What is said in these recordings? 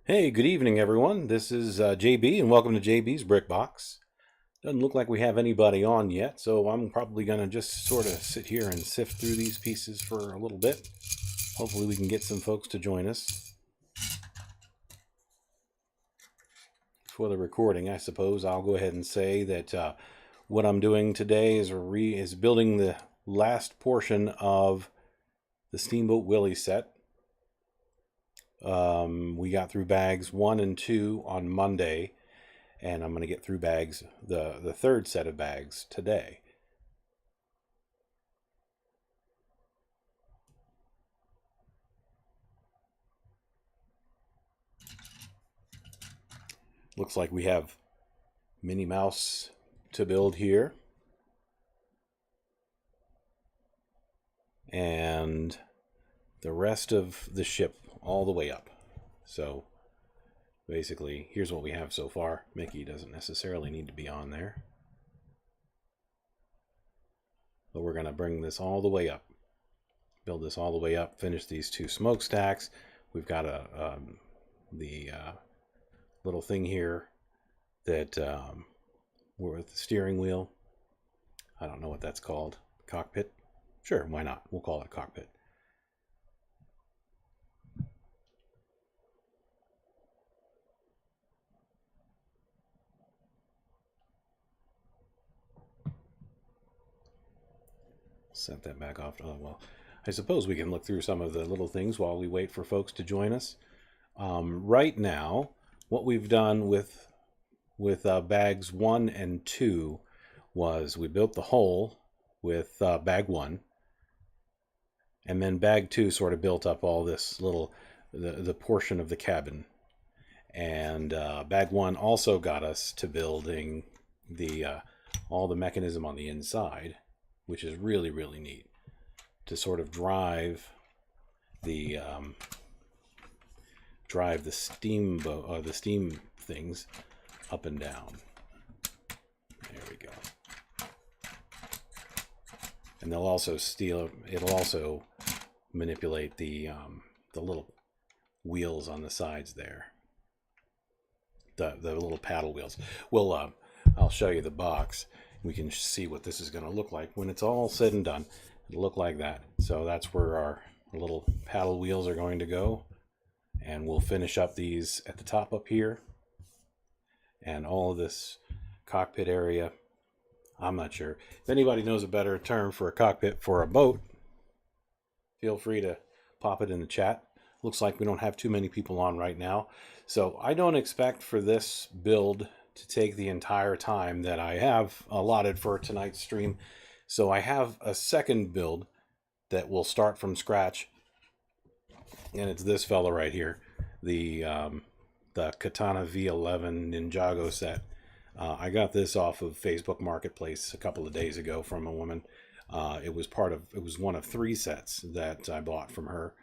Hey, good evening, everyone. This is JB, and welcome to JB's Brick Box. Doesn't look like we have anybody on yet, so I'm probably going to just sort of sit here and sift through these pieces for a little bit. Hopefully we can get some folks to join us. For the recording, I suppose, I'll go ahead and say that what I'm doing today is building the last portion of the Steamboat Willie set. We got through bags 1 and 2 on Monday, and I'm going to get through the third set of bags today. Looks like we have Minnie Mouse to build here, and the rest of the ship all the way up. So basically, here's what we have so far. Mickey doesn't necessarily need to be on there, but we're going to bring this all the way up, build this all the way up, finish these 2 smokestacks. We've got the little thing here that with the steering wheel. I don't know what that's called. Cockpit? Sure, why not? We'll call it a cockpit. Set that back off. Oh, well, I suppose we can look through some of the little things while we wait for folks to join us. Right now, what we've done with bags 1 and 2 was we built the hull with bag 1, and then bag 2 sort of built up all this little the portion of the cabin, and bag 1 also got us to building the all the mechanism on the inside, which is really, really neat, to sort of drive the steamboat, the steam things up and down. There we go. And it'll also manipulate the little wheels on the sides there, the little paddle wheels. Well, I'll show you the box. We can see what this is going to look like when it's all said and done. It'll look like that. So that's where our little paddle wheels are going to go. And we'll finish up these at the top up here. And all of this cockpit area, I'm not sure. If anybody knows a better term for a cockpit for a boat, feel free to pop it in the chat. Looks like we don't have too many people on right now. So I don't expect for this build to take the entire time that I have allotted for tonight's stream. So I have a second build that will start from scratch, and it's this fella right here, the Katana V11 Ninjago set. I got this off of Facebook Marketplace a couple of days ago from a woman. It was one of 3 sets that I bought from her.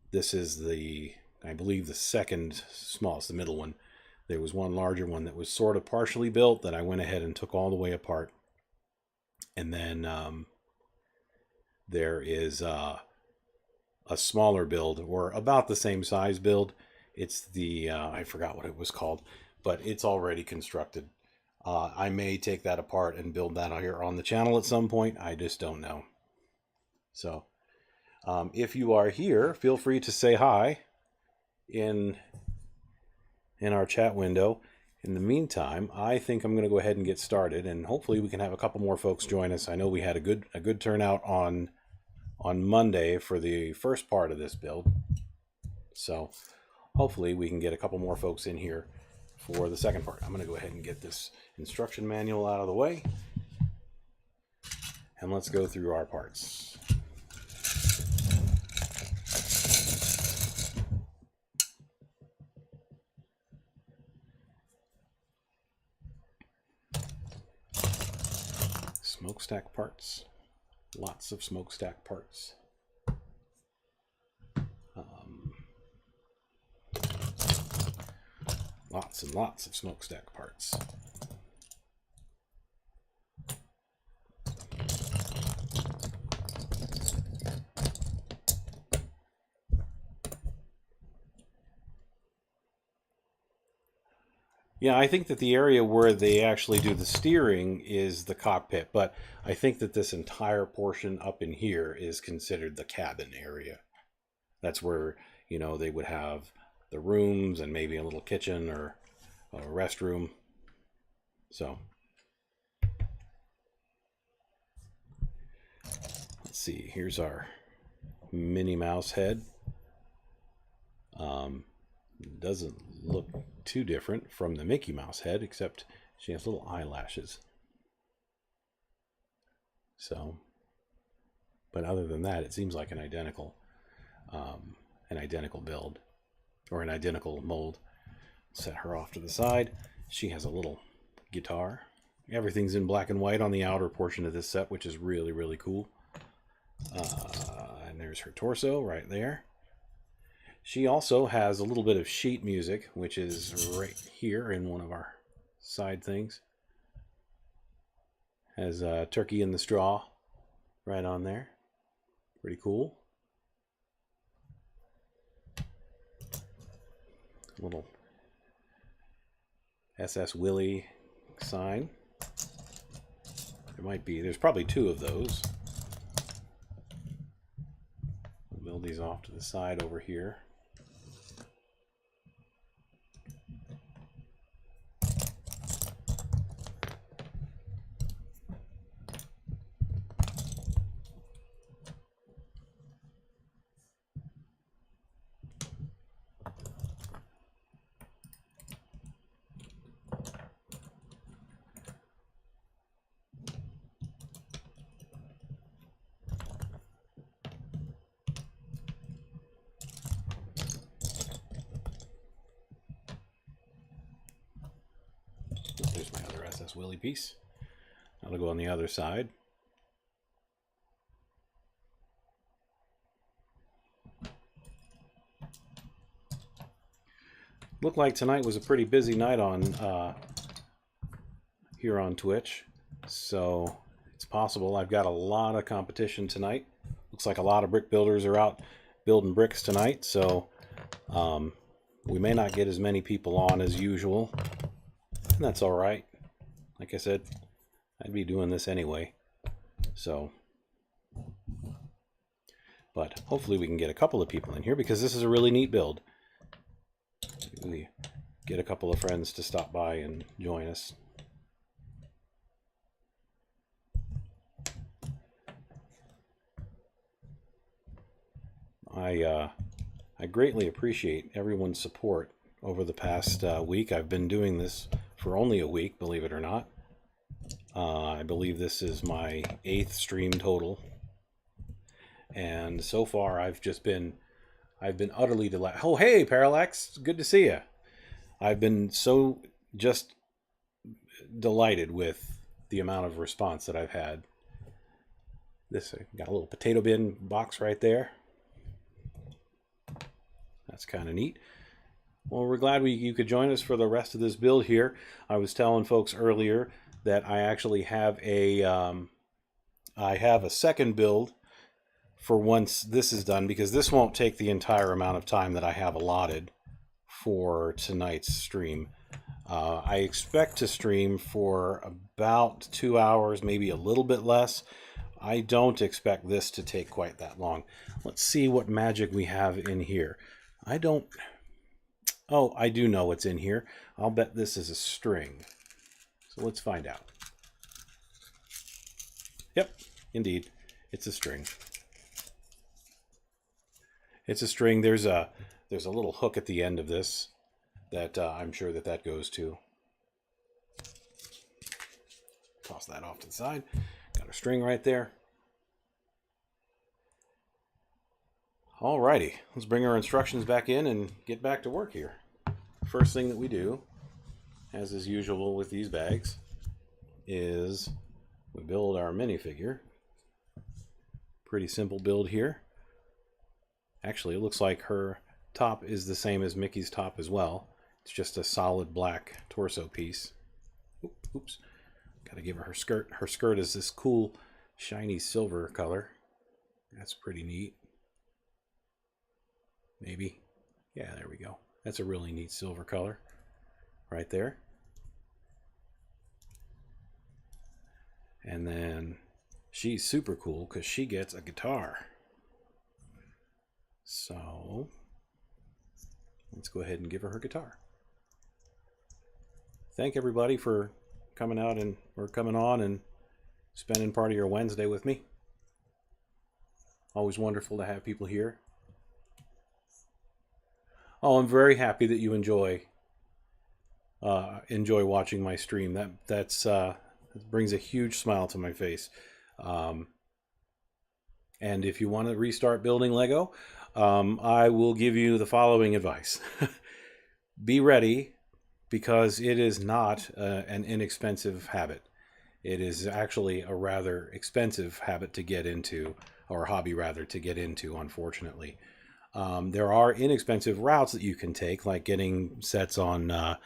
This is I believe the second smallest, the middle one. There was one larger one that was sort of partially built that I went ahead and took all the way apart. And then there is a smaller build, or about the same size build. It's the, I forgot what it was called, but it's already constructed. I may take that apart and build that out here on the channel at some point. I just don't know. So if you are here, feel free to say hi in our chat window. In the meantime, I think I'm going to go ahead and get started, and hopefully we can have a couple more folks join us. I know we had a good turnout on Monday for the first part of this build, so hopefully we can get a couple more folks in here for the second part. I'm going to go ahead and get this instruction manual out of the way, and let's go through our parts. Smokestack parts, lots of smokestack parts. Lots and lots of smokestack parts. Yeah, I think that the area where they actually do the steering is the cockpit, but I think that this entire portion up in here is considered the cabin area. That's where, you know, they would have the rooms and maybe a little kitchen or a restroom. So, let's see. Here's our Minnie Mouse head. Doesn't look too different from the Mickey Mouse head, except she has little eyelashes. So, but other than that, it seems like an identical build, or an identical mold. Set her off to the side. She has a little guitar. Everything's in black and white on the outer portion of this set, which is really, really cool. And there's her torso right there. She also has a little bit of sheet music, which is right here in one of our side things. Has Turkey in the Straw right on there. Pretty cool. Little SS Willie sign. There's probably two of those. We'll build these off to the side over here. There's my other SS Willie piece. That'll go on the other side. Looked like tonight was a pretty busy night on here on Twitch, so it's possible I've got a lot of competition tonight. Looks like a lot of brick builders are out building bricks tonight, so we may not get as many people on as usual, and that's all right. Like I said, I'd be doing this anyway, so. But hopefully we can get a couple of people in here, because this is a really neat build. We get a couple of friends to stop by and join us. I greatly appreciate everyone's support over the past week. I've been doing this for only a week, believe it or not. I believe this is my 8th stream total. And so far I've been utterly delighted. Oh, hey, Parallax, good to see you. I've been so just delighted with the amount of response that I've had. This got a little potato bin box right there. That's kind of neat. Well, we're glad you could join us for the rest of this build here. I was telling folks earlier that I actually have a second build for once this is done, because this won't take the entire amount of time that I have allotted for tonight's stream. I expect to stream for about 2 hours, maybe a little bit less. I don't expect this to take quite that long. Let's see what magic we have in here. Oh, I do know what's in here. I'll bet this is a string. So let's find out. Yep, indeed, it's a string. It's a string. There's a little hook at the end of this that I'm sure that goes to. Toss that off to the side. Got a string right there. Alrighty, let's bring our instructions back in and get back to work here. First thing that we do, as is usual with these bags, is we build our minifigure. Pretty simple build here. Actually, it looks like her top is the same as Mickey's top as well. It's just a solid black torso piece. Oops. Gotta give her her skirt. Her skirt is this cool, shiny silver color. That's pretty neat. Maybe. Yeah, there we go. That's a really neat silver color right there. And then she's super cool because she gets a guitar. So let's go ahead and give her guitar. Thank everybody for coming out or coming on and spending part of your Wednesday with me. Always wonderful to have people here. Oh, I'm very happy that you enjoy watching my stream. That brings a huge smile to my face. And if you want to restart building Lego, I will give you the following advice. Be ready, because it is not an inexpensive habit. It is actually a rather expensive habit to get into, or hobby rather, to get into, unfortunately. There are inexpensive routes that you can take, like getting sets on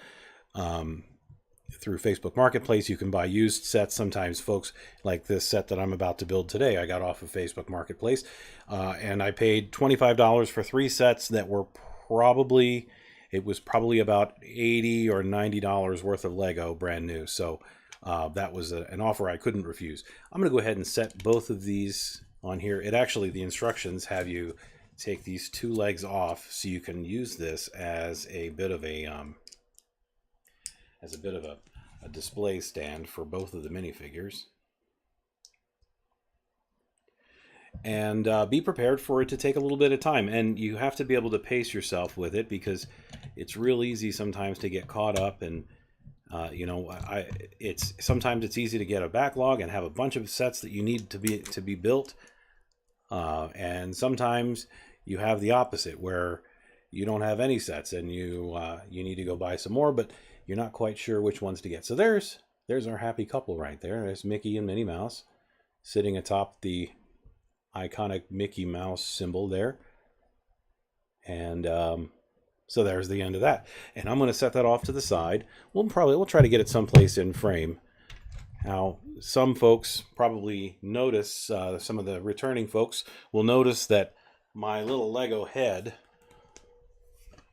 through Facebook Marketplace. You can buy used sets. Sometimes folks, like this set that I'm about to build today, I got off of Facebook Marketplace, and I paid $25 for 3 sets that were probably about $80 or $90 worth of Lego brand new. So that was an offer I couldn't refuse. I'm going to go ahead and set both of these on here. The instructions have you take these 2 legs off, so you can use this as a bit of a display stand for both of the minifigures. And be prepared for it to take a little bit of time, and you have to be able to pace yourself with it, because it's real easy sometimes to get caught up, and sometimes it's easy to get a backlog and have a bunch of sets that you need to be built, and sometimes you have the opposite, where you don't have any sets and you need to go buy some more, but you're not quite sure which ones to get. So there's our happy couple right there. There's Mickey and Minnie Mouse sitting atop the iconic Mickey Mouse symbol there. And so there's the end of that. And I'm going to set that off to the side. We'll try to get it someplace in frame. Now, some folks probably notice, some of the returning folks will notice that my little Lego head,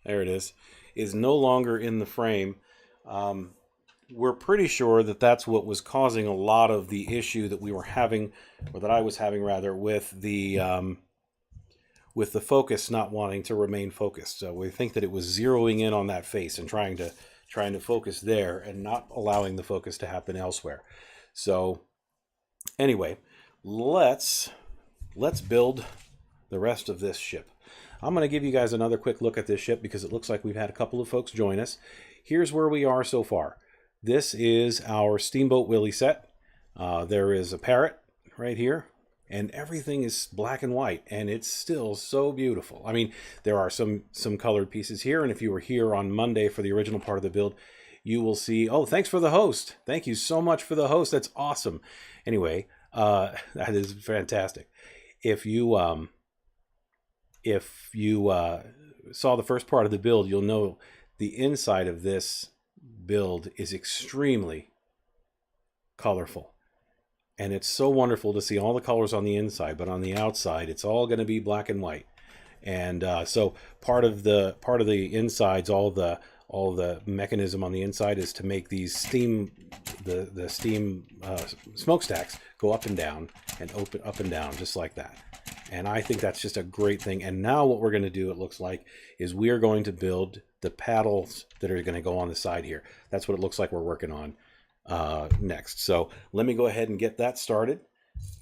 there it is no longer in the frame. We're pretty sure that that's what was causing a lot of the issue that we were having, or that I was having rather, with the focus not wanting to remain focused. So we think that it was zeroing in on that face and trying to focus there and not allowing the focus to happen elsewhere. So anyway, let's build the rest of this ship. I'm going to give you guys another quick look at this ship, because it looks like we've had a couple of folks join us. Here's where we are so far. This is our Steamboat Willie set. There is a parrot right here, and everything is black and white, and it's still so beautiful. I mean, there are some colored pieces here, and if you were here on Monday for the original part of the build, you will see, oh, thanks for the host. Thank you so much for the host. That's awesome. Anyway, that is fantastic. If you saw the first part of the build, you'll know the inside of this build is extremely colorful. And it's so wonderful to see all the colors on the inside, but on the outside, it's all going to be black and white. And so part of the insides, all the mechanism on the inside is to make these steam smokestacks go up and down and open up and down just like that. And I think that's just a great thing. And now what we're going to do, it looks like, is we are going to build the paddles that are going to go on the side here. That's what it looks like we're working on next. So let me go ahead and get that started.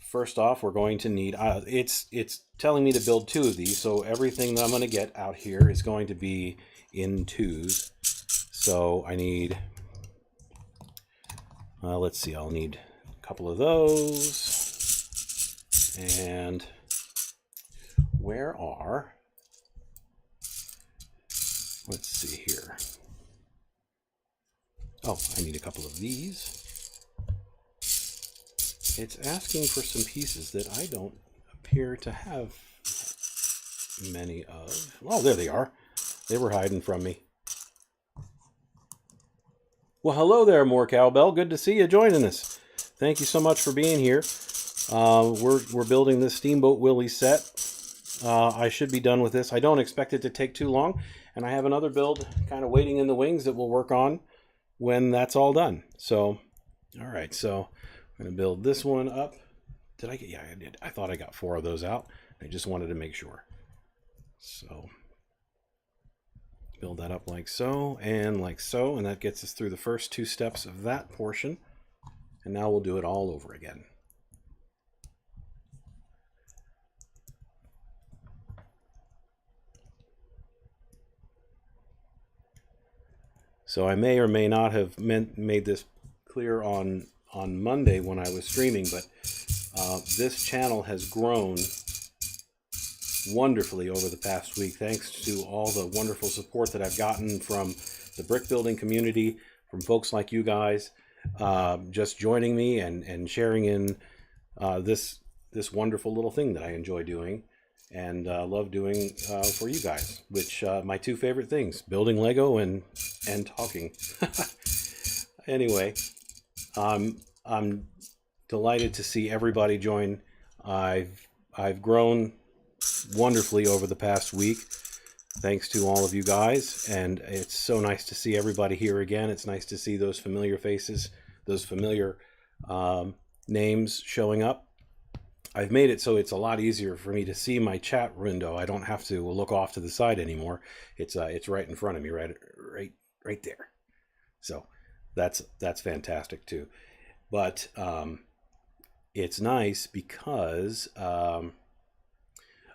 First off, we're going to need, it's telling me to build 2 of these. So everything that I'm going to get out here is going to be in 2s. So I need, let's see, I'll need a couple of those. And where are, let's see here. Oh, I need a couple of these. It's asking for some pieces that I don't appear to have many of. Oh, there they are. They were hiding from me. Well, hello there, more cowbell. Good to see you joining us. Thank you so much for being here. We're building this Steamboat Willie set. I should be done with this. I don't expect it to take too long, and I have another build kind of waiting in the wings that we'll work on when that's all done. So, all right, so I'm going to build this one up. Did I get, yeah, I did. I thought I got 4 of those out. I just wanted to make sure. So build that up like so, and that gets us through the first 2 steps of that portion. And now we'll do it all over again. So I may or may not have made this clear on Monday when I was streaming, but this channel has grown wonderfully over the past week, thanks to all the wonderful support that I've gotten from the brick building community, from folks like you guys, just joining me and sharing in this wonderful little thing that I enjoy doing and love doing for you guys, which my 2 favorite things, building Lego and talking. Anyway, I'm delighted to see everybody join. I've grown wonderfully over the past week, thanks to all of you guys, and it's so nice to see everybody here again. It's nice to see those familiar faces, those familiar names showing up. I've made it so it's a lot easier for me to see my chat window. I don't have to look off to the side anymore. It's right in front of me, right there. So that's fantastic too. But it's nice because I'm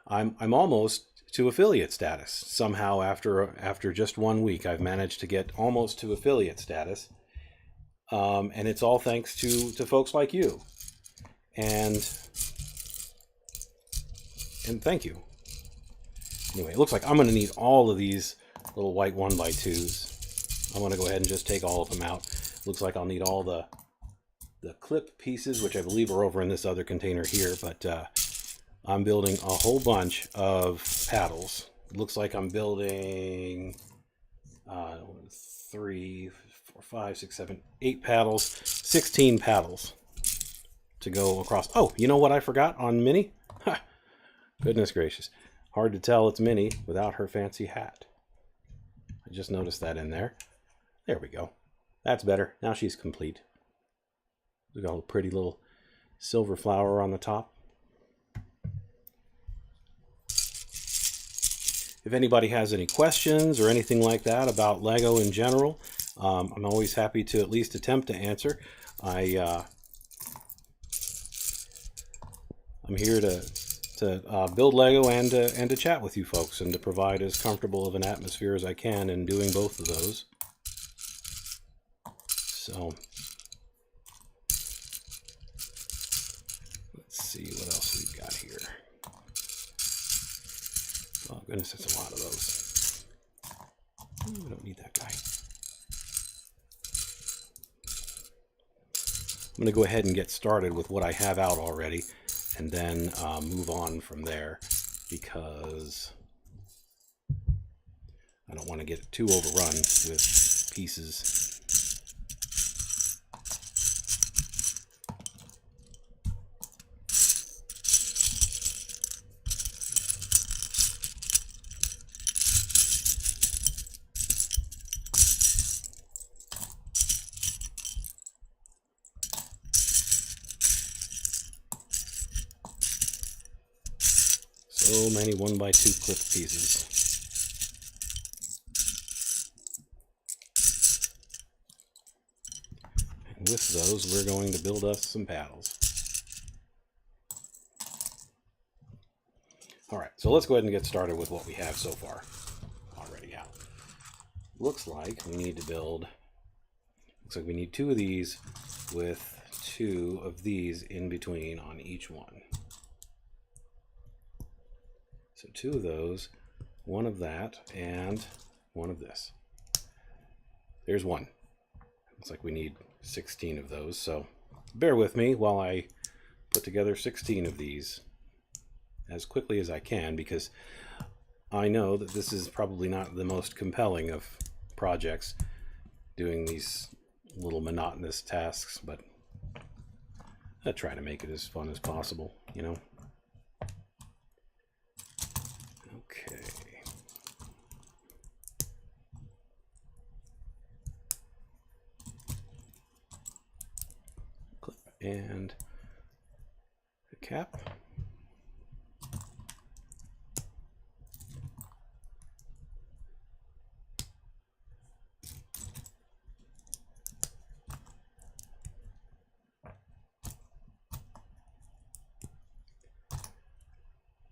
almost to affiliate status. Somehow after just 1 week, I've managed to get almost to affiliate status, and it's all thanks to folks like you. And thank you. Anyway, it looks like I'm going to need all of these little white 1x2s. I want to go ahead and just take all of them out. Looks like I'll need all the clip pieces, which I believe are over in this other container here, but I'm building a whole bunch of paddles. It looks like I'm building 3, 4, 5, 6, 7, 8 paddles, 16 paddles to go across. Oh, you know what I forgot on Minnie? Ha! Goodness gracious. Hard to tell it's Minnie without her fancy hat. I just noticed that in there. There we go. That's better. Now she's complete. We got a pretty little silver flower on the top. If anybody has any questions or anything like that about Lego in general, I'm always happy to at least attempt to answer. I'm here to build Lego and to chat with you folks and to provide as comfortable of an atmosphere as I can in doing both of those. So let's see what else we've got here. Oh goodness, that's a lot of those. We don't need that guy. I'm going to go ahead and get started with what I have out already, and then move on from there, because I don't want to get too overrun with pieces. So many 1x2 clip pieces. And with those, we're going to build us some paddles. Alright, so let's go ahead and get started with what we have so far already out. Looks like we need 2 of these with 2 of these in between on each one. So 2 of those, 1 of that, and 1 of this. There's 1. Looks like we need 16 of those, so bear with me while I put together 16 of these as quickly as I can, because I know that this is probably not the most compelling of projects, doing these little monotonous tasks, but I try to make it as fun as possible, you know. Okay. Clip. and a cap.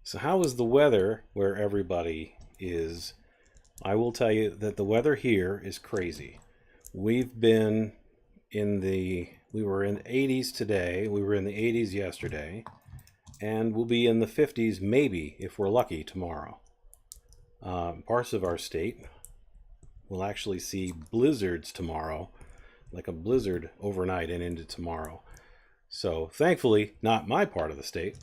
So how is the weather where everybody is? I will tell you that the weather here is crazy. We were in the 80s today, we were in the 80s yesterday, and we'll be in the 50s maybe, if we're lucky, tomorrow. Parts of our state will actually see blizzards tomorrow, like a blizzard overnight and into tomorrow. So thankfully, not my part of the state.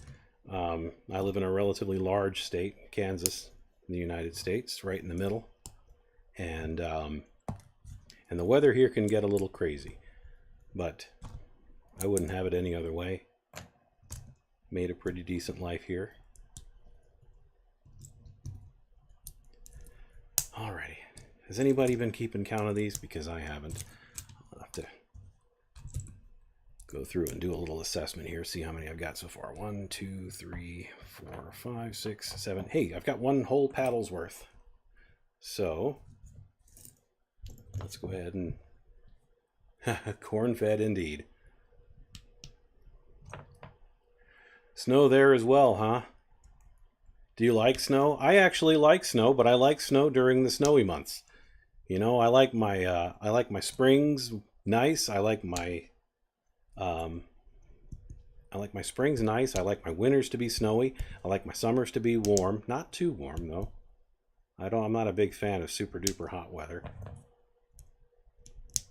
I live in a relatively large state, Kansas, in the United States, right in the middle. And the weather here can get a little crazy, but I wouldn't have it any other way. Made a pretty decent life here. Alrighty. Has anybody been keeping count of these? Because I haven't. I'll have to go through and do a little assessment here, see how many I've got so far. 1, 2, 3, 4, 5, 6, 7. Hey, I've got one whole paddle's worth. So let's go ahead and corn-fed indeed. Snow there as well, huh? Do you like snow? I actually like snow, but I like snow during the snowy months. You know, I like my springs nice. I like my springs nice. I like my winters to be snowy. I like my summers to be warm. Not too warm though. I'm not a big fan of super duper hot weather.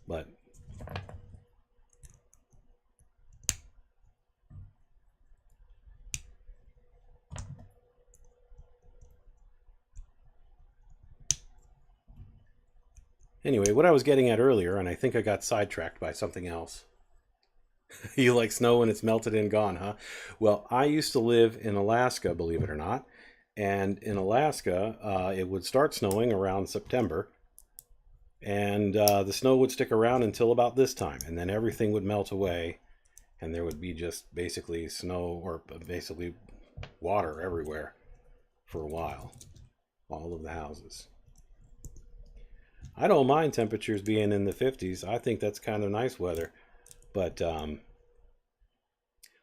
But anyway, what I was getting at earlier, and I think I got sidetracked by something else. You like snow when it's melted and gone, huh? Well, I used to live in Alaska, believe it or not. And in Alaska, it would start snowing around September. And the snow would stick around until about this time. And then everything would melt away. And there would be just basically snow, or basically water everywhere for a while. All of the houses. I don't mind temperatures being in the 50s. I think that's kind of nice weather. But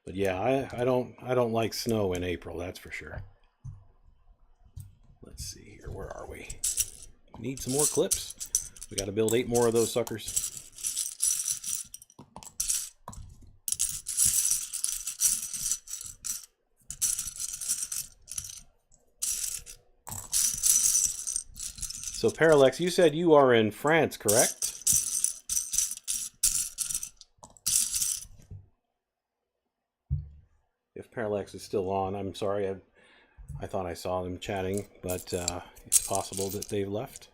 yeah, I don't like snow in April, that's for sure. Let's see here, where are we? We need some more clips. We got to build 8 more of those suckers. So Parallax, you said you are in France, correct? If Parallax is still on, I'm sorry. I thought I saw them chatting, but it's possible that they've left.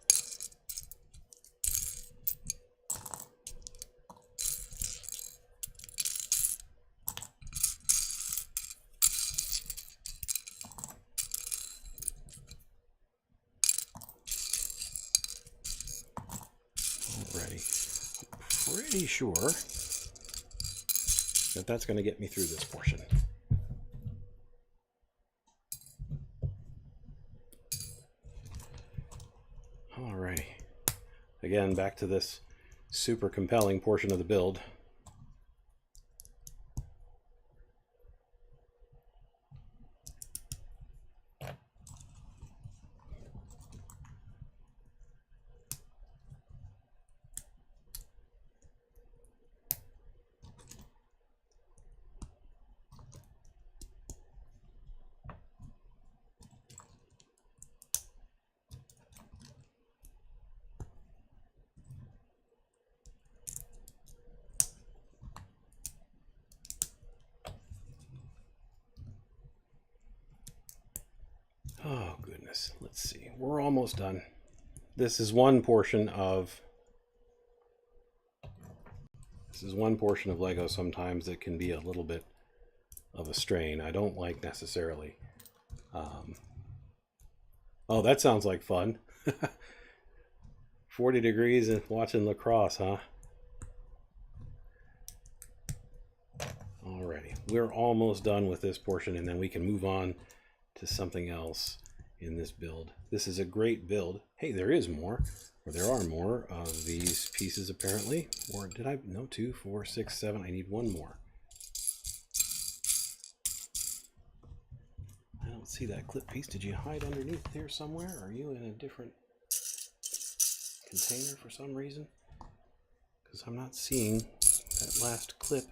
Alrighty. I'm pretty sure that that's going to get me through this portion. Alrighty. Again, back to this super compelling portion of the build. Oh goodness, let's see. We're almost done. This is one portion of Lego sometimes that can be a little bit of a strain. I don't like necessarily. Oh, that sounds like fun. 40 degrees and watching lacrosse, huh? we're almost done with this portion, and then we can move on to something else in this build. This is a great build. Hey, there is more, or there are more of these pieces apparently. Or did I? No, 2, 4, 6, 7. I need one more. I don't see that clip piece. Did you hide underneath here somewhere? Are you in a different container for some reason? Because I'm not seeing that last clip.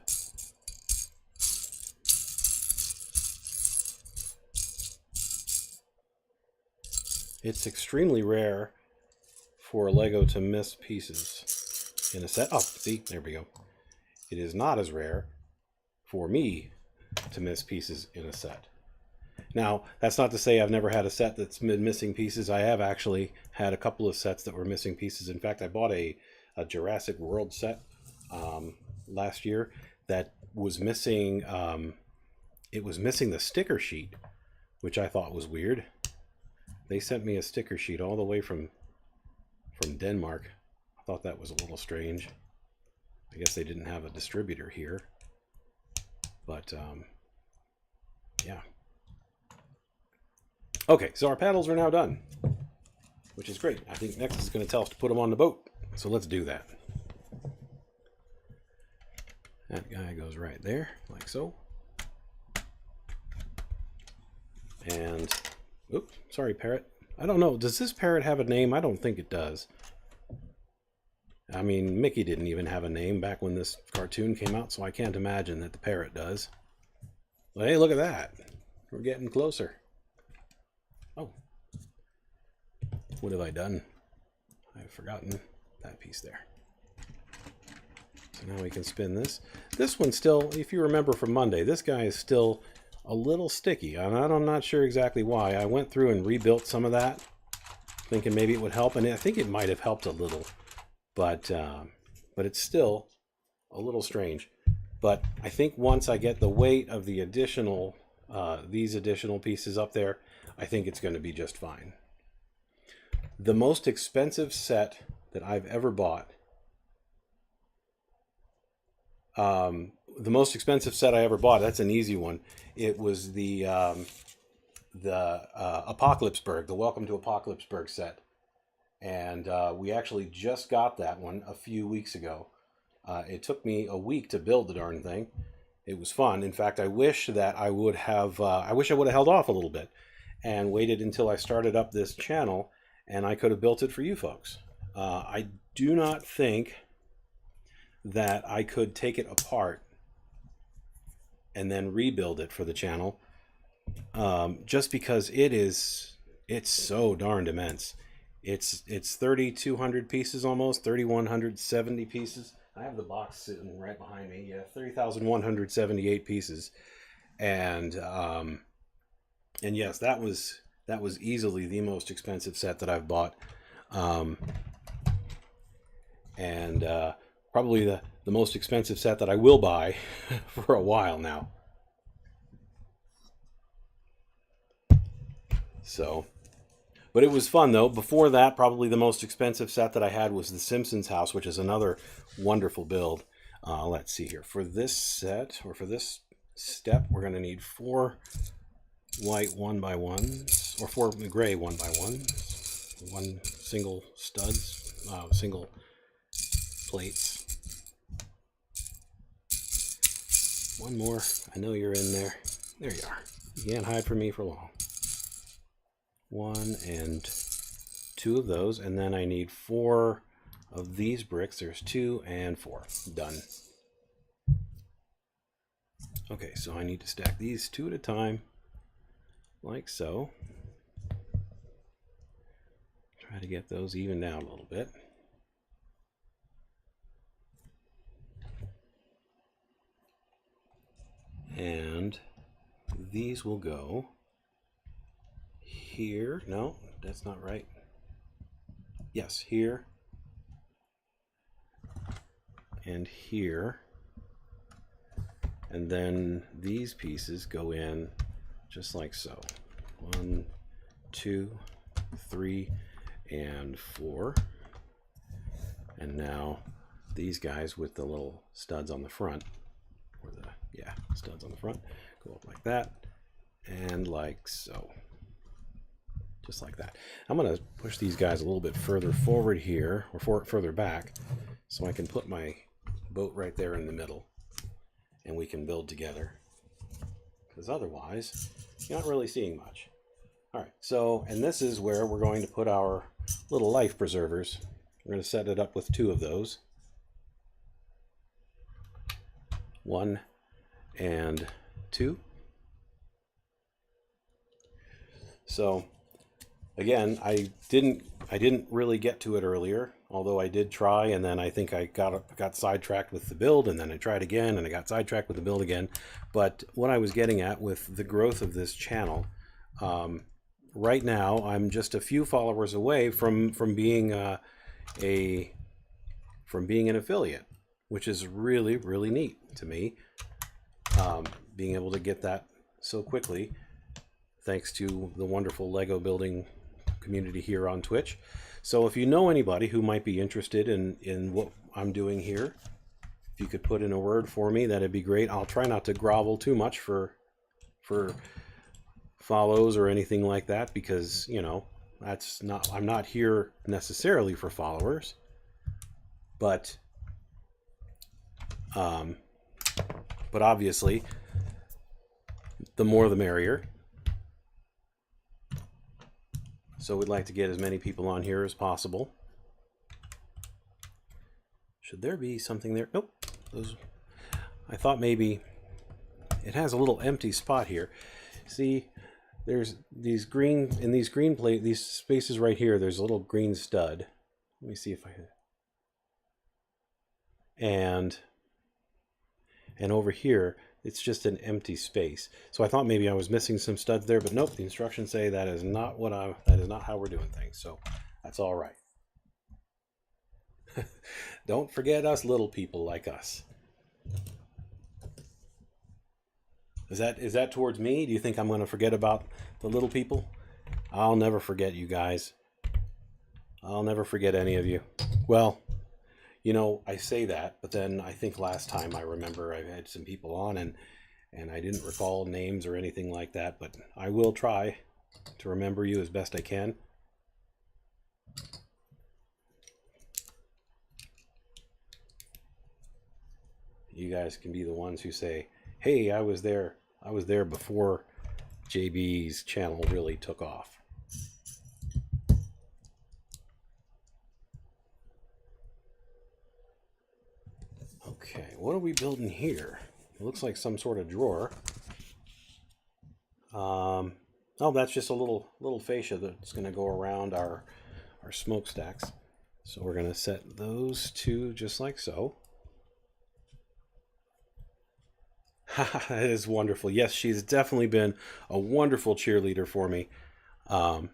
It's extremely rare for a Lego to miss pieces in a set. Oh, see, there we go. It is not as rare for me to miss pieces in a set. Now, that's not to say I've never had a set that's been missing pieces. I have actually had a couple of sets that were missing pieces. In fact, I bought a Jurassic World set last year that was missing. It was missing the sticker sheet, which I thought was weird. They sent me a sticker sheet all the way from Denmark. I thought that was a little strange. I guess they didn't have a distributor here. But, yeah. Okay, so our paddles are now done, which is great. I think next is going to tell us to put them on the boat. So let's do that. That guy goes right there, like so. And, oops, sorry, parrot. I don't know, does this parrot have a name? I don't think it does. I mean, Mickey didn't even have a name back when this cartoon came out, so I can't imagine that the parrot does. But hey, look at that. We're getting closer. Oh. What have I done? I've forgotten that piece there. So now we can spin this. This one still, if you remember from Monday, this guy is still a little sticky. And I'm not sure exactly why. I went through and rebuilt some of that, thinking maybe it would help, and I think it might have helped a little. But it's still a little strange. But I think once I get the weight of the additional, these additional pieces up there, I think it's going to be just fine. The most expensive set that I've ever bought, the most expensive set I ever bought, that's an easy one. It was the Apocalypseburg, the Welcome to Apocalypseburg set. And we actually just got that one a few weeks ago. It took me a week to build the darn thing. It was fun. In fact, I wish that I would have, I wish I would have held off a little bit and waited until I started up this channel, and I could have built it for you folks. I do not think that I could take it apart and then rebuild it for the channel, just because it's so darned immense. It's 3,200 pieces almost, 3,170 pieces. I have the box sitting right behind me. Yeah, 3,178 pieces, and yes, that was easily the most expensive set that I've bought, and probably the most expensive set that I will buy for a while now. So, but it was fun though. Before that, probably the most expensive set that I had was the Simpsons house, which is another wonderful build. Let's see here. For this set, or for this step, we're going to need 4 white 1x1s, or 4 gray 1x1s, 1 single studs, single plates. One more. I know you're in there. There you are. You can't hide from me for long. 1 and 2 of those, and then I need 4 of these bricks. There's 2 and 4. Done. Okay, so I need to stack these 2 at a time, like so. Try to get those evened out a little bit. And these will go here. No, that's not right. Yes, here and here. And then these pieces go in just like so. 1, 2, 3, and 4. And now these guys with the little studs on the front, or the, yeah, studs on the front. Go up like that, and like so. Just like that. I'm going to push these guys a little bit further forward here, or further back, so I can put my boat right there in the middle, and we can build together. Because otherwise, you're not really seeing much. All right, so, and this is where we're going to put our little life preservers. We're going to set it up with 2 of those. 1 and 2. So, again, I didn't really get to it earlier, although I did try, and then I think I got sidetracked with the build, and then I tried again, and I got sidetracked with the build again. But what I was getting at with the growth of this channel, right now I'm just a few followers away from being an affiliate, which is really, really neat to me. Being able to get that so quickly, thanks to the wonderful Lego building community here on Twitch. So if you know anybody who might be interested in what I'm doing here, if you could put in a word for me, that'd be great. I'll try not to grovel too much for follows or anything like that, because, you know, I'm not here necessarily for followers, but obviously the more the merrier. So we'd like to get as many people on here as possible. Should there be something there? Nope. I thought maybe it has a little empty spot here. See, there's these green these spaces right here. There's a little green stud. Let me see if I and over here it's just an empty space. So I thought maybe I was missing some studs there, but nope. The instructions say that is not how we're doing things. So that's all right. Don't forget us little people like us. Is that towards me? Do you think I'm going to forget about the little people? I'll never forget you guys. I'll never forget any of you. Well, you know, I say that, but then I think last time I remember I had some people on and I didn't recall names or anything like that, but I will try to remember you as best I can. You guys can be the ones who say, hey, I was there before JB's channel really took off. Okay, what are we building here? It looks like some sort of drawer. Oh, that's just a little fascia that's going to go around our smokestacks. So we're going to set those 2 just like so. That is wonderful. Yes, she's definitely been a wonderful cheerleader for me. I'm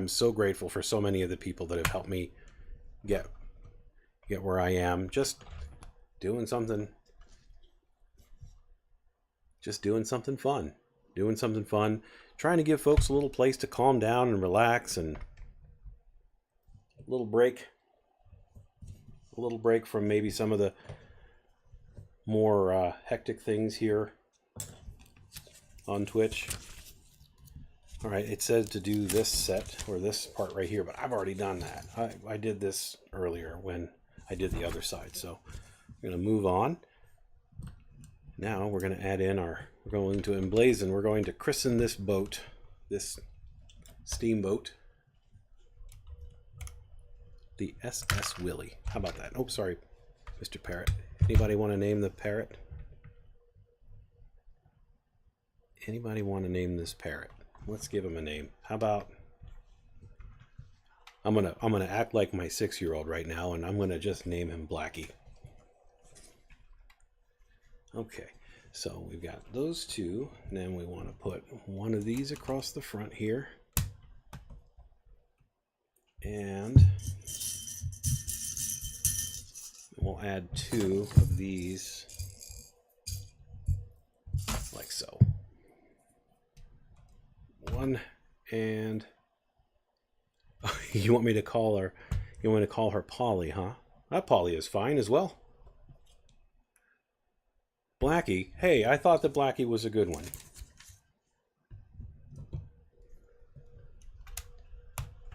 so grateful for so many of the people that have helped me get where I am. Just doing something fun. Trying to give folks a little place to calm down and relax, and a little break from maybe some of the more hectic things here on Twitch. All right, it says to do this set or this part right here, but I've already done that. I did this earlier when I did the other side. So I'm going to move on. Now we're going to add in we're going to emblazon, we're going to christen this boat, this steamboat, the SS Willie. How about that? Oh, sorry, Mr. Parrot. Anybody want to name the parrot? Anybody want to name this parrot? Let's give him a name. How about, I'm gonna act like my 6-year-old right now, and I'm gonna just name him Blackie. Okay, so we've got those 2, and then we want to put one of these across the front here, and we'll add 2 of these like so. 1 and you want me to call her Polly, huh? That Polly is fine as well. Blackie. Hey, I thought that Blackie was a good one.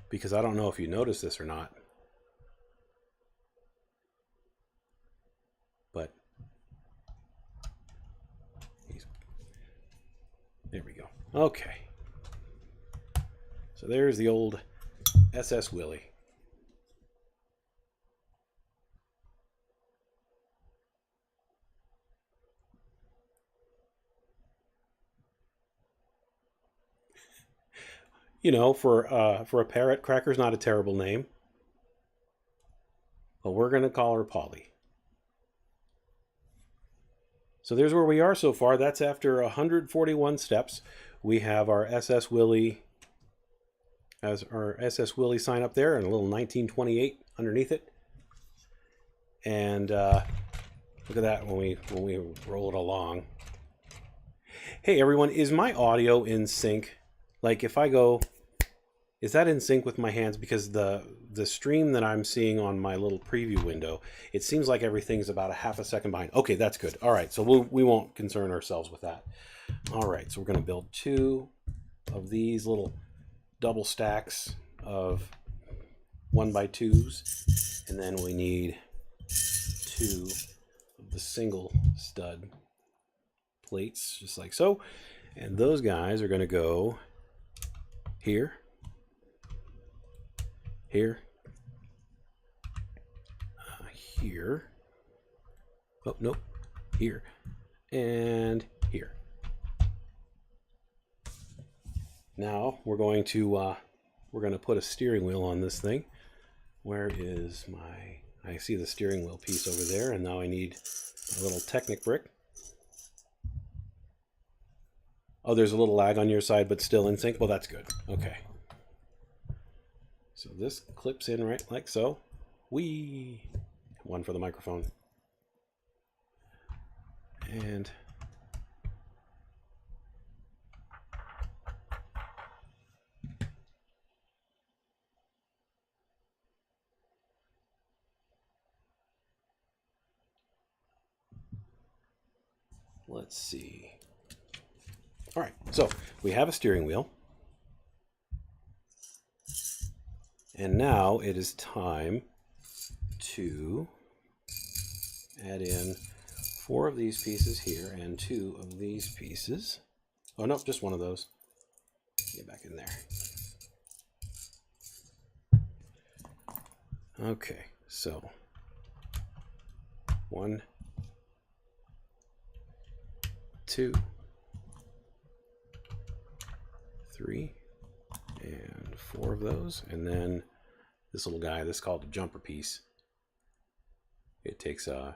Because I don't know if you noticed this or not. But there we go. Okay. So there's the old SS Willie. You know, for a parrot, Cracker's not a terrible name. But we're going to call her Polly. So there's where we are so far. That's after 141 steps. We have our SS Willie as our SS Willie sign up there and a little 1928 underneath it. And look at that when we roll it along. Hey everyone, is my audio in sync? Like if I go, is that in sync with my hands? Because the stream that I'm seeing on my little preview window, it seems like everything's about a half a second behind. Okay, that's good. All right, so we won't concern ourselves with that. All right, so we're going to build 2 of these little double stacks of 1x2s, and then we need 2 of the single stud plates, just like so. And those guys are going to go here, here, here. Oh, nope. Here and here. Now we're going to put a steering wheel on this thing. Where is my? I see the steering wheel piece over there, and now I need a little Technic brick. Oh, there's a little lag on your side, but still in sync. Well, that's good. Okay. So this clips in right like so. Whee! One for the microphone. And let's see. All right, so we have a steering wheel. And now it is time to add in 4 of these pieces here and 2 of these pieces. Oh, no, just one of those. Get back in there. Okay, so 1, 2, 3, and 4 of those, and then this little guy, this is called a jumper piece. It takes it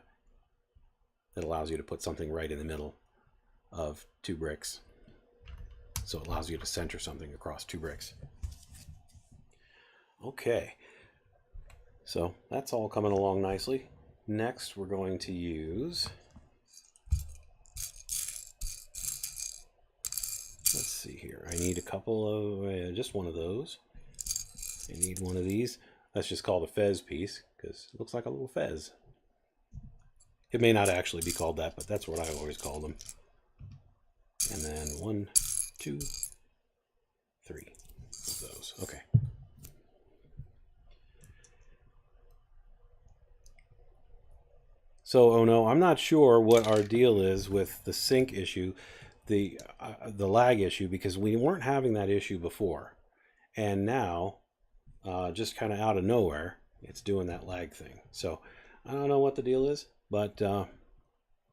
allows you to put something right in the middle of 2 bricks. So it allows you to center something across 2 bricks. Okay, so that's all coming along nicely. Next we're going to use, let's see here, I need a couple of, just one of those. I need one of these. That's just called a fez piece because it looks like a little fez. It may not actually be called that, but that's what I always call them. And then 1, 2, 3 of those. Okay. So, oh no, I'm not sure what our deal is with the sync issue, the lag issue, because we weren't having that issue before. And now, just kind of out of nowhere, it's doing that lag thing. So I don't know what the deal is, but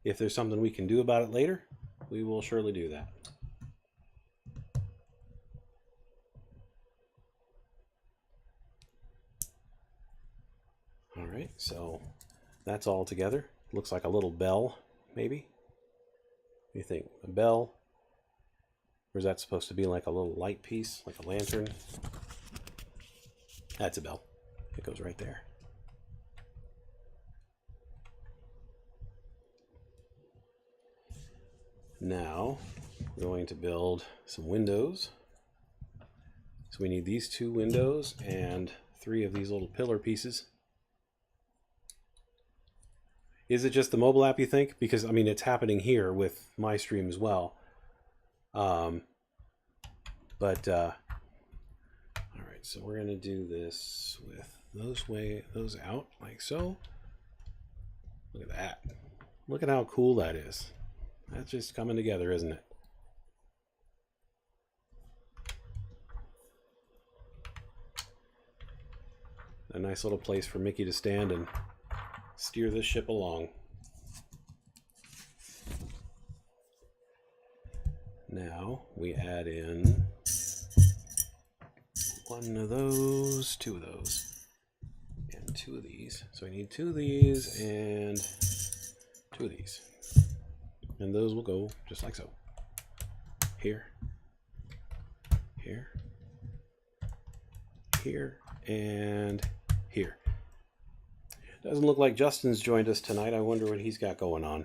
if there's something we can do about it later, we will surely do that. All right, so that's all together. Looks like a little bell, maybe. What do you think? A bell? Or is that supposed to be like a little light piece, like a lantern? That's a bell. It goes right there. Now, we're going to build some windows. So we need these 2 windows and 3 of these little pillar pieces. Is it just the mobile app, you think? Because, I mean, it's happening here with my stream as well. All right, so we're going to do this with those out like so. Look at that. Look at how cool that is. That's just coming together, isn't it? A nice little place for Mickey to stand and steer this ship along. Now we add in one of those, two of those, and two of these. So I need two of these and two of these. And those will go just like so. Here, here, here, and here. Doesn't look like Justin's joined us tonight. I wonder what he's got going on.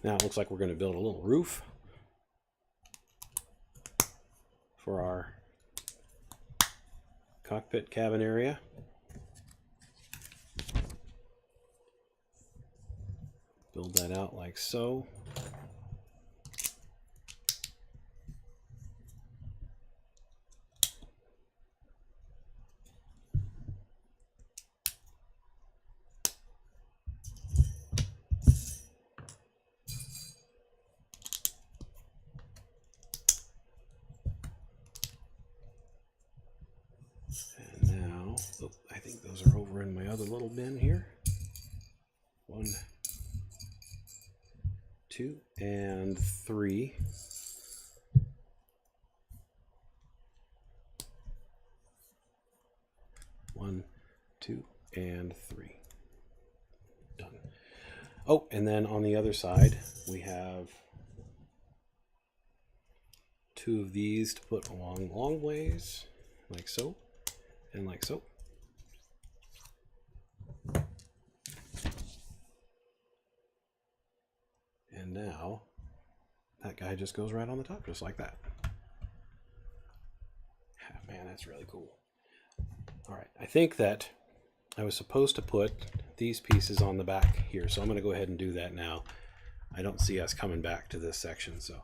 Now it looks like we're going to build a little roof for our cockpit cabin area. Build that out like so. I think those are over in my other little bin here. 1, 2, and 3. One, 2, and 3. Done. Oh, and then on the other side, we have 2 of these to put along long ways, like so, and like so. And now that guy just goes right on the top, just like that. Man, that's really cool. All right, I think that I was supposed to put these pieces on the back here, so I'm going to go ahead and do that now. I don't see us coming back to this section, so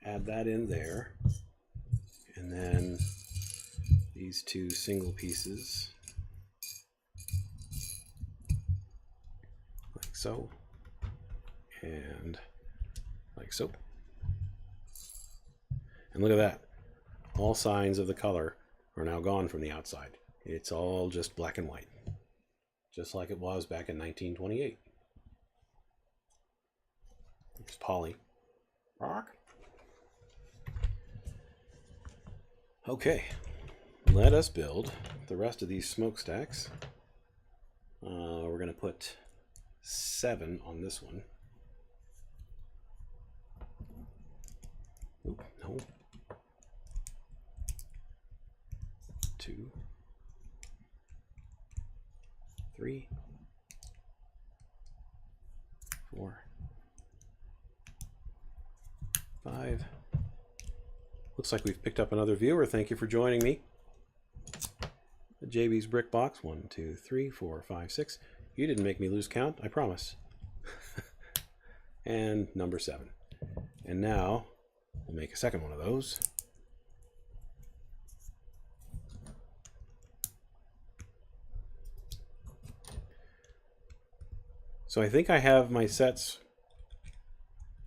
add that in there. And then these 2 single pieces, like so, and like so. And look at that. All signs of the color are now gone from the outside. It's all just black and white, just like it was back in 1928. It's Polly. Rock. Okay, let us build the rest of these smokestacks. We're going to put 7 on this one. Oop, no. 2, 3, 4, 5. Looks like we've picked up another viewer. Thank you for joining me. The JB's Brick Box. 1, 2, 3, 4, 5, 6. You didn't make me lose count, I promise. And number 7. And now we'll make a second one of those. So I think I have my sets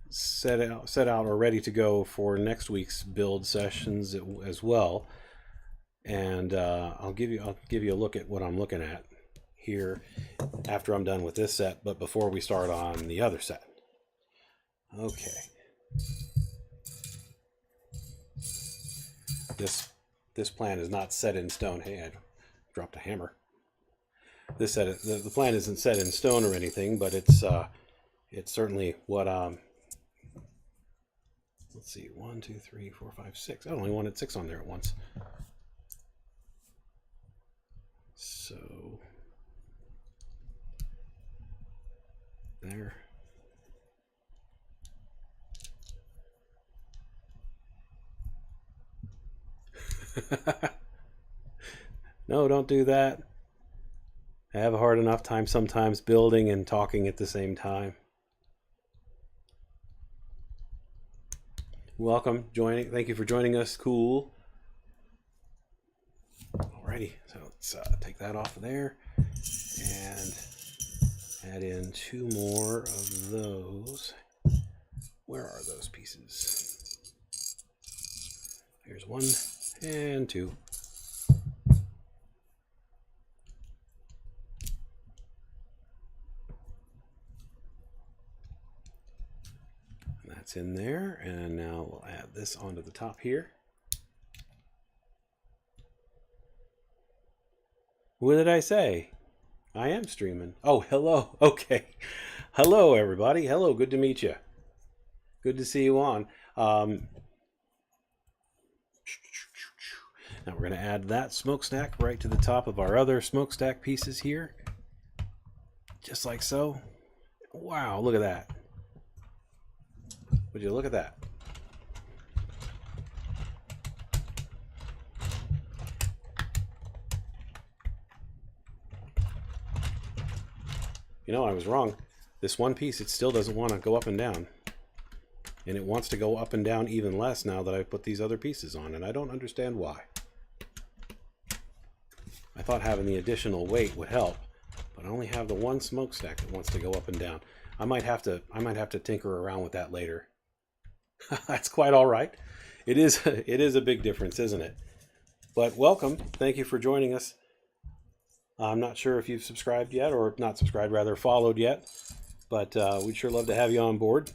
set out or ready to go for next week's build sessions as well. And I'll give you a look at what I'm looking at here after I'm done with this set, but before we start on the other set. Okay. This plan is not set in stone. Hey, I dropped a hammer. The plan isn't set in stone or anything, but it's certainly what let's see, 1, 2, 3, 4, 5, 6. I only wanted 6 on there at once. So there. No, don't do that. I have a hard enough time sometimes building and talking at the same time. Welcome, joining. Thank you for joining us. Cool. Alrighty, so let's take that off of there and add in 2 more of those. Where are those pieces? Here's 1 and 2. And that's in there, and now we'll add this onto the top here. What did I say? I am streaming. Oh, hello. Okay. Hello, everybody. Hello. Good to meet you. Good to see you on. Now we're going to add that smokestack right to the top of our other smokestack pieces here. Just like so. Wow, look at that. Would you look at that? You know, I was wrong. This one piece, it still doesn't want to go up and down. And it wants to go up and down even less now that I've put these other pieces on, and I don't understand why. I thought having the additional weight would help, but I only have the one smokestack that wants to go up and down. I might have to tinker around with that later. That's quite all right. It is a big difference, isn't it? But welcome. Thank you for joining us. I'm not sure if you've subscribed yet, or not subscribed, rather followed yet, but we'd sure love to have you on board.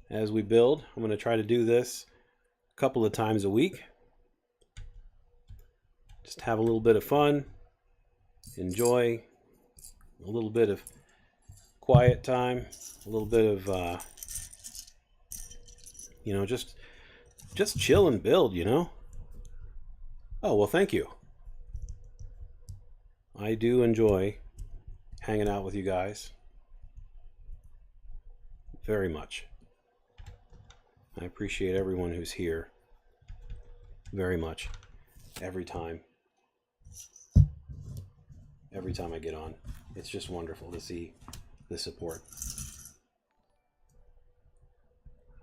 As we build, I'm going to try to do this a couple of times a week. Just have a little bit of fun, enjoy a little bit of quiet time, a little bit of, you know, just chill and build, you know? Oh, well, thank you. I do enjoy hanging out with you guys very much. I appreciate everyone who's here very much every time I get on. It's just wonderful to see the support.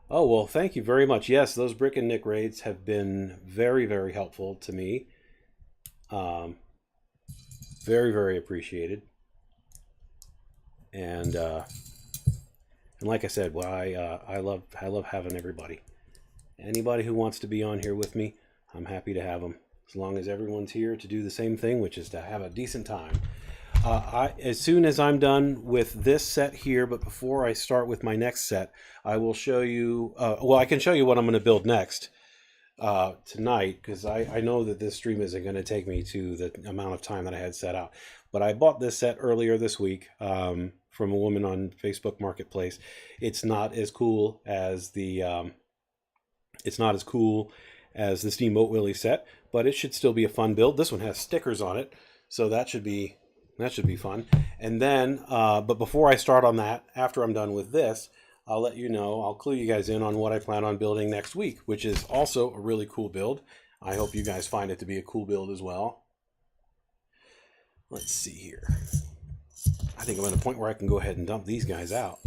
Oh, well, thank you very much. Yes, those Brick and Nick raids have been very, very helpful to me. Very, very appreciated. And like I said, well, I love having everybody. Anybody who wants to be on here with me, I'm happy to have them. As long as everyone's here to do the same thing, which is to have a decent time. As soon as I'm done with this set here, but before I start with my next set, I will show you, well, I can show you what I'm going to build next tonight, because I know that this stream isn't going to take me to the amount of time that I had set out. But I bought this set earlier this week from a woman on Facebook Marketplace. It's not as cool as the Steamboat Willie set, but it should still be a fun build. This one has stickers on it, so that should be fun. And then, but before I start on that, after I'm done with this, I'll let you know, I'll clue you guys in on what I plan on building next week, which is also a really cool build. I hope you guys find it to be a cool build as well. Let's see here. I think I'm at a point where I can go ahead and dump these guys out.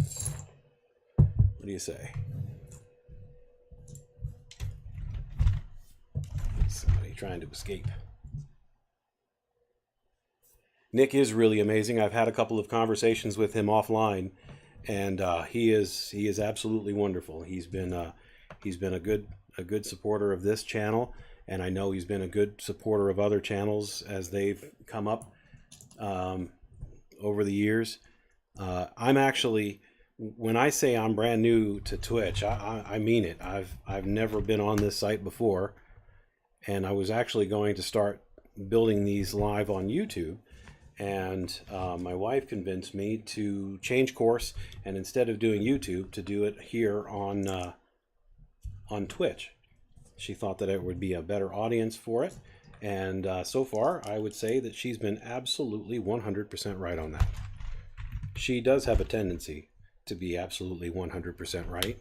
What do you say? Somebody trying to escape. Nick is really amazing. I've had a couple of conversations with him offline, and he is absolutely wonderful. He's been a good supporter of this channel, and I know he's been a good supporter of other channels as they've come up over the years. I'm actually, when I say I'm brand new to Twitch, I mean it. I've never been on this site before, and I was actually going to start building these live on YouTube. And my wife convinced me to change course, and instead of doing YouTube, to do it here on Twitch. She thought that it would be a better audience for it, and so far I would say that she's been absolutely 100% right on that. She does have a tendency to be absolutely 100% right.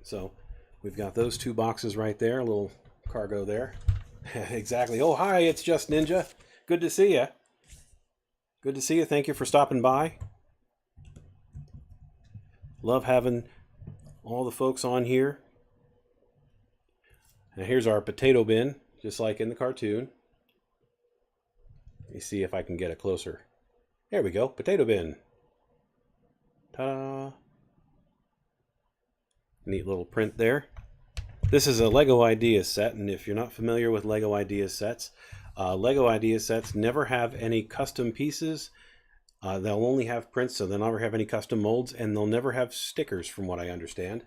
So we've got those 2 boxes right there, a little cargo there. Exactly. Oh, hi, it's Just Ninja. Good to see you. Good to see you. Thank you for stopping by. Love having all the folks on here. Now here's our potato bin, just like in the cartoon. Let me see if I can get it closer. There we go, potato bin. Ta-da! Neat little print there. This is a Lego Ideas set, and if you're not familiar with Lego Ideas sets never have any custom pieces. They'll only have prints, so they'll never have any custom molds, and they'll never have stickers, from what I understand.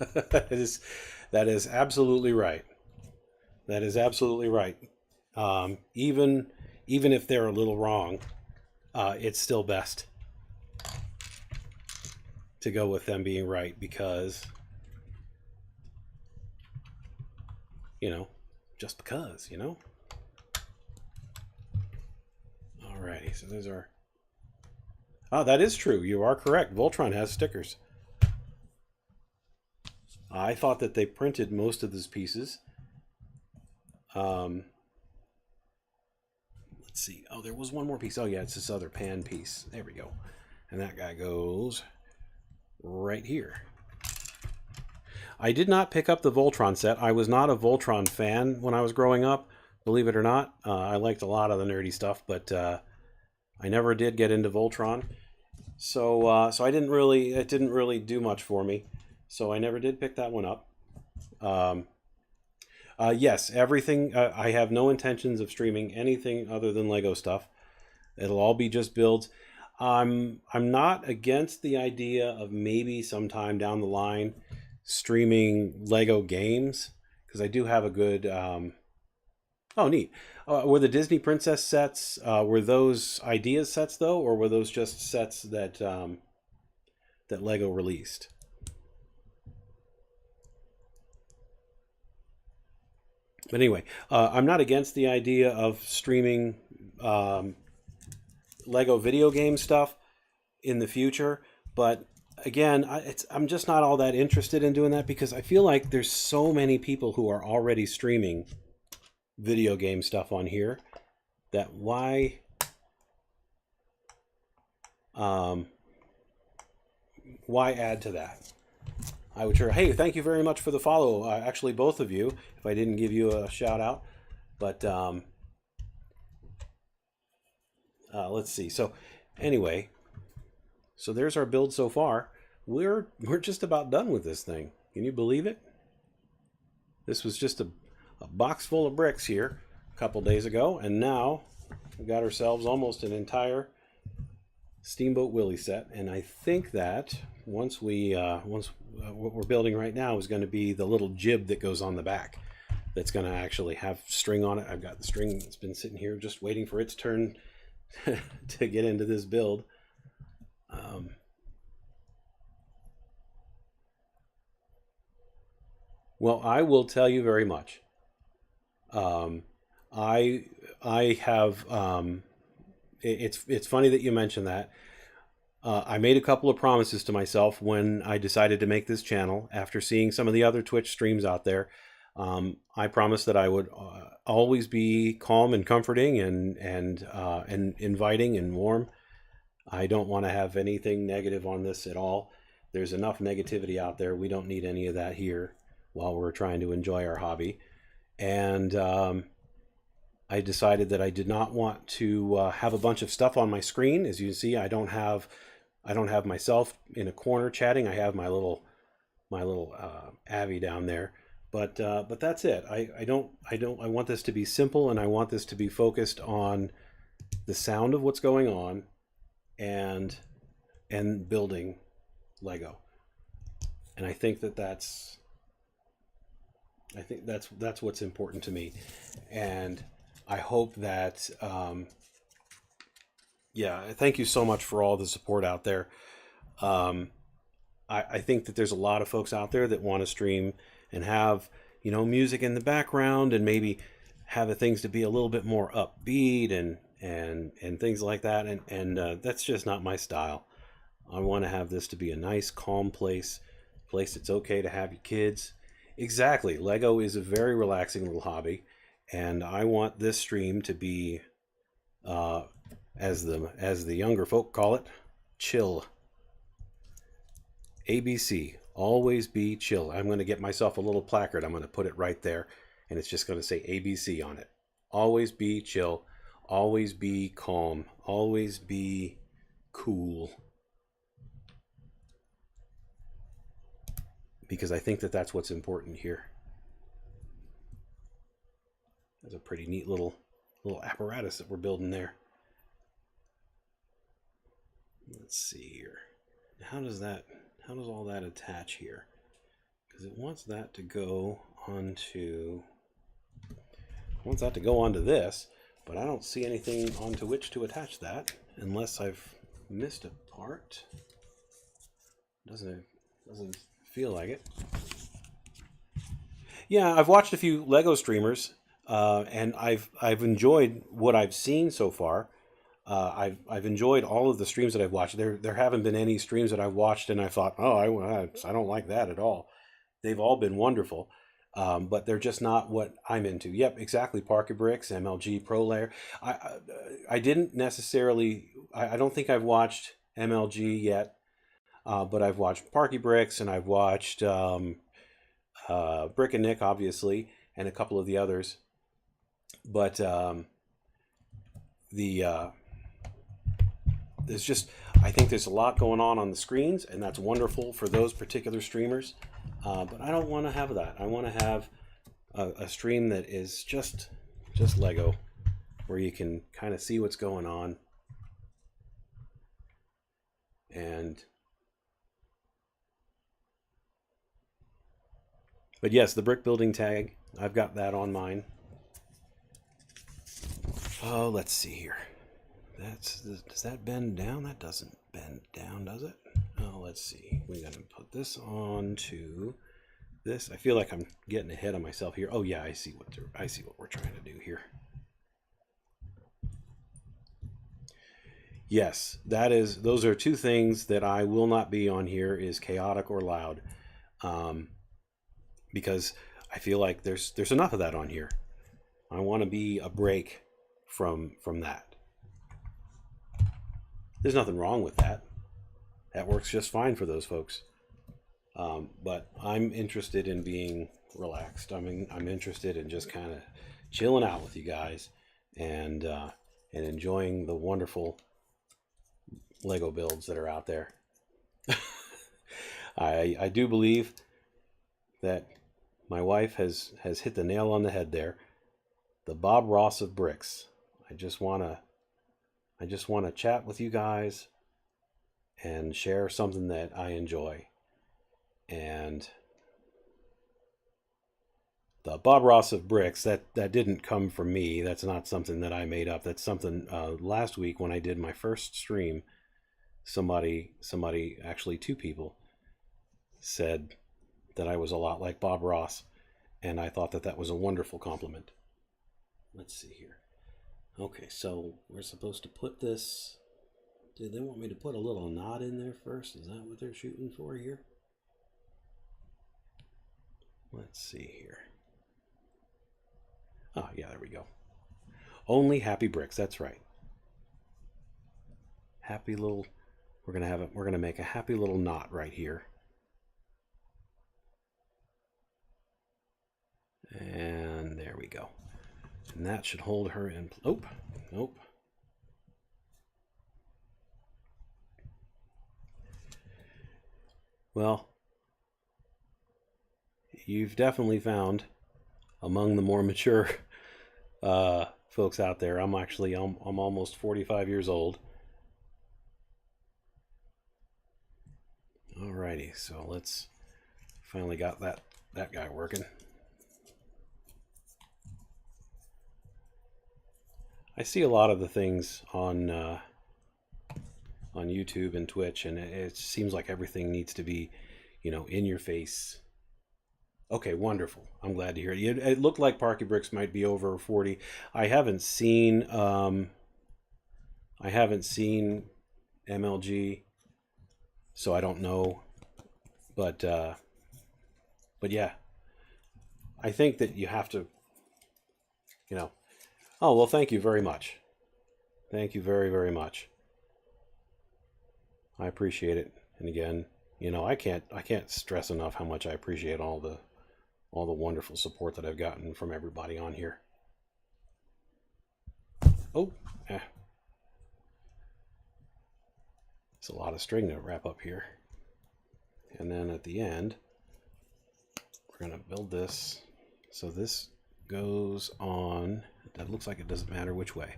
That is absolutely right. That is absolutely right. Even if they're a little wrong, it's still best to go with them being right, because, just because, Alrighty, so those are... Oh, that is true. You are correct. Voltron has stickers. I thought that they printed most of these pieces. Let's see. Oh, there was one more piece. Oh, yeah, it's this other pan piece. There we go. And that guy goes right here. I did not pick up the Voltron set. I was not a Voltron fan when I was growing up, believe it or not. I liked a lot of the nerdy stuff, but I never did get into Voltron. So it didn't really do much for me. So I never did pick that one up. Yes, everything. I have no intentions of streaming anything other than Lego stuff. It'll all be just builds. I'm not against the idea of maybe sometime down the line streaming Lego games, because I do have a good... Oh, neat. Were the Disney Princess sets, were those Ideas sets, though, or were those just sets that that Lego released? But anyway, I'm not against the idea of streaming Lego video game stuff in the future, but again, I'm just not all that interested in doing that, because I feel like there's so many people who are already streaming video game stuff on here that why add to that? I would sure. Hey, thank you very much for the follow. Actually, both of you, if I didn't give you a shout out. But let's see. So anyway, so there's our build so far. We're just about done with this thing. Can you believe it? This was just a box full of bricks here a couple days ago, and now we got ourselves almost an entire Steamboat Willie set. And I think that once what we're building right now is going to be the little jib that goes on the back, that's going to actually have string on it. I've got the string that's been sitting here just waiting for its turn to get into this build. Well, I will tell you very much. I have it's funny that you mentioned that. I made a couple of promises to myself when I decided to make this channel after seeing some of the other Twitch streams out there. I promised that I would always be calm and comforting and inviting and warm. I don't want to have anything negative on this at all. There's enough negativity out there. We don't need any of that here while we're trying to enjoy our hobby. And I decided that I did not want to have a bunch of stuff on my screen. As you can see, I don't have myself in a corner chatting. I have my little Avi down there. But that's it. I want this to be simple, and I want this to be focused on the sound of what's going on and building Lego. And I think that's what's important to me. And I hope that thank you so much for all the support out there. I think that there's a lot of folks out there that want to stream and have, music in the background, and maybe have the things to be a little bit more upbeat and things like that. And that's just not my style. I want to have this to be a nice, calm place that's okay to have your kids. Exactly. Lego is a very relaxing little hobby, and I want this stream to be, uh, as the younger folk call it, chill. ABC. Always be chill. I'm going to get myself a little placard. I'm going to put it right there, and it's just going to say ABC on it. Always be chill. Always be calm. Always be cool. Because I think that that's what's important here. That's a pretty neat little apparatus that we're building there. Let's see here. How does all that attach here? Because it wants that to go onto this, but I don't see anything onto which to attach that unless I've missed a part. Doesn't feel like it. Yeah, I've watched a few Lego streamers, and I've enjoyed what I've seen so far. I've enjoyed all of the streams that I've watched. There haven't been any streams that I've watched and I thought, oh, I don't like that at all. They've all been wonderful, but they're just not what I'm into. Yep, exactly. Parker Bricks, MLG Pro Layer. I didn't necessarily. I don't think I've watched MLG yet. But I've watched Parky Bricks, and I've watched Brick and Nick, obviously, and a couple of the others. But there's just, I think there's a lot going on the screens, and that's wonderful for those particular streamers. But I don't want to have that. I want to have a stream that is just Lego, where you can kind of see what's going on. But yes, the brick building tag, I've got that on mine. Oh, let's see here. Does that bend down? That doesn't bend down, does it? Oh, let's see. We got to put this on to this. I feel like I'm getting ahead of myself here. Oh yeah, I see what we're trying to do here. Yes, those are two things that I will not be on here, is chaotic or loud. Because I feel like there's enough of that on here. I want to be a break from that. There's nothing wrong with that. That works just fine for those folks. But I'm interested in being relaxed. I'm interested in just kind of chilling out with you guys and enjoying the wonderful Lego builds that are out there. I do believe that my wife has hit the nail on the head there. The Bob Ross of bricks. I just want to chat with you guys and share something that I enjoy. And the Bob Ross of bricks, that didn't come from me. That's not something that I made up. That's something last week when I did my first stream, somebody, actually two people, said that I was a lot like Bob Ross, and I thought that was a wonderful compliment. Let's see here. Okay, so we're supposed to put this. Do they want me to put a little knot in there first? Is that what they're shooting for here? Let's see here. Oh, yeah, there we go. Only happy bricks, that's right. Happy little, we're gonna make a happy little knot right here. And there we go. And that should hold her in. Nope. Well, you've definitely found among the more mature folks out there. I'm almost 45 years old. Alrighty, so let's finally got that guy working. I see a lot of the things on YouTube and Twitch, and it seems like everything needs to be, in your face. Okay, wonderful. I'm glad to hear it. It looked like Parky Bricks might be over 40. I haven't seen MLG so I don't know. But yeah, I think that you have to, you know. Oh well, thank you very much. Thank you very, very much. I appreciate it. And again, I can't stress enough how much I appreciate all the wonderful support that I've gotten from everybody on here. Oh, eh. It's a lot of string to wrap up here. And then at the end, we're going to build this. So this goes on. That looks like it doesn't matter which way.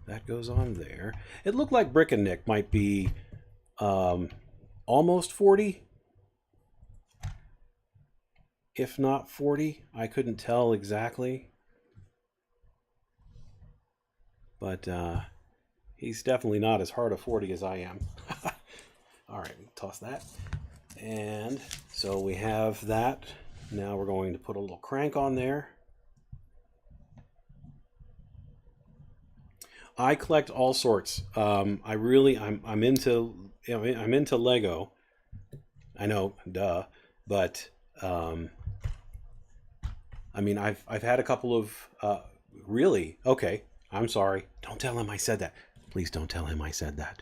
That goes on there. It looked like Brick and Nick might be almost 40, if not 40. I couldn't tell exactly. But he's definitely not as hard a 40 as I am. All right, toss that. And so we have that. Now we're going to put a little crank on there. I collect all sorts. I'm into Lego. I know, duh, but I mean, I've had a couple of really. Okay, I'm sorry. Don't tell him I said that. Please don't tell him I said that.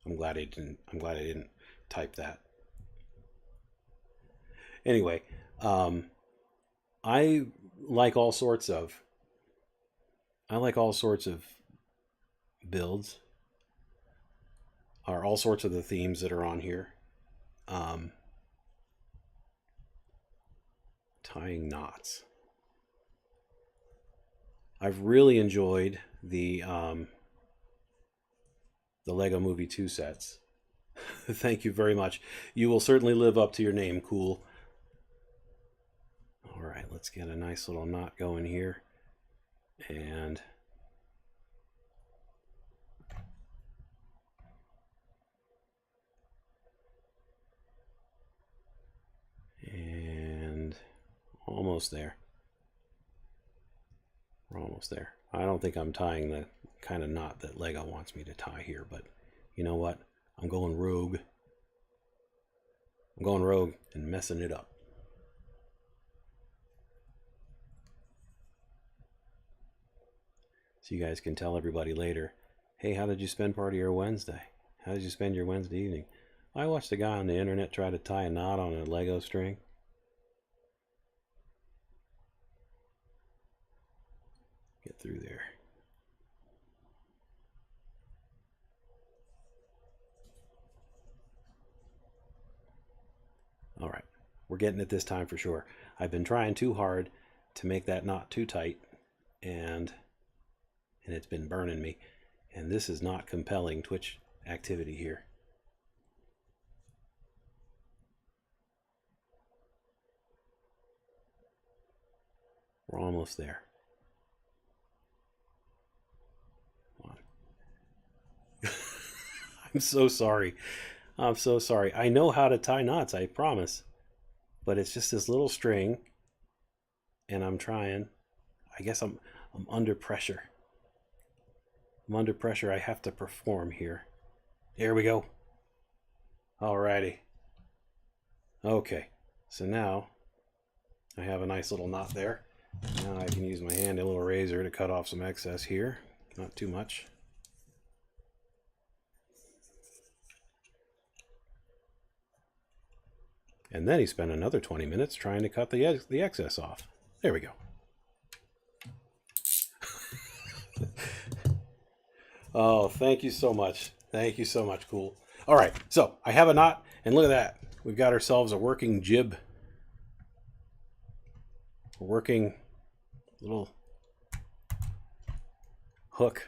I'm glad I didn't type that. Anyway, I like all sorts of builds, or all sorts of the themes that are on here. Tying knots. I've really enjoyed the Lego Movie 2 sets. Thank you very much. You will certainly live up to your name, Cool. All right, let's get a nice little knot going here. And almost there. We're almost there. I don't think I'm tying the kind of knot that Lego wants me to tie here, but you know what? I'm going rogue. I'm going rogue and messing it up. So you guys can tell everybody later, hey, how did you spend part of your Wednesday? How did you spend your Wednesday evening? I watched a guy on the internet try to tie a knot on a Lego string. Get through there. All right, we're getting it this time for sure. I've been trying too hard to make that knot too tight, and it's been burning me. And this is not compelling Twitch activity here. We're almost there. Come on. I'm so sorry. I'm so sorry. I know how to tie knots, I promise. But it's just this little string, and I'm trying. I guess I'm under pressure. I'm under pressure. I have to perform here. There we go. Alrighty. Okay. So now I have a nice little knot there. Now I can use my hand and a little razor to cut off some excess here. Not too much. And then he spent another 20 minutes trying to cut the excess off. There we go. Oh, thank you so much. Thank you so much, Cool. All right, so I have a knot, and look at that. We've got ourselves a working jib. A working little hook.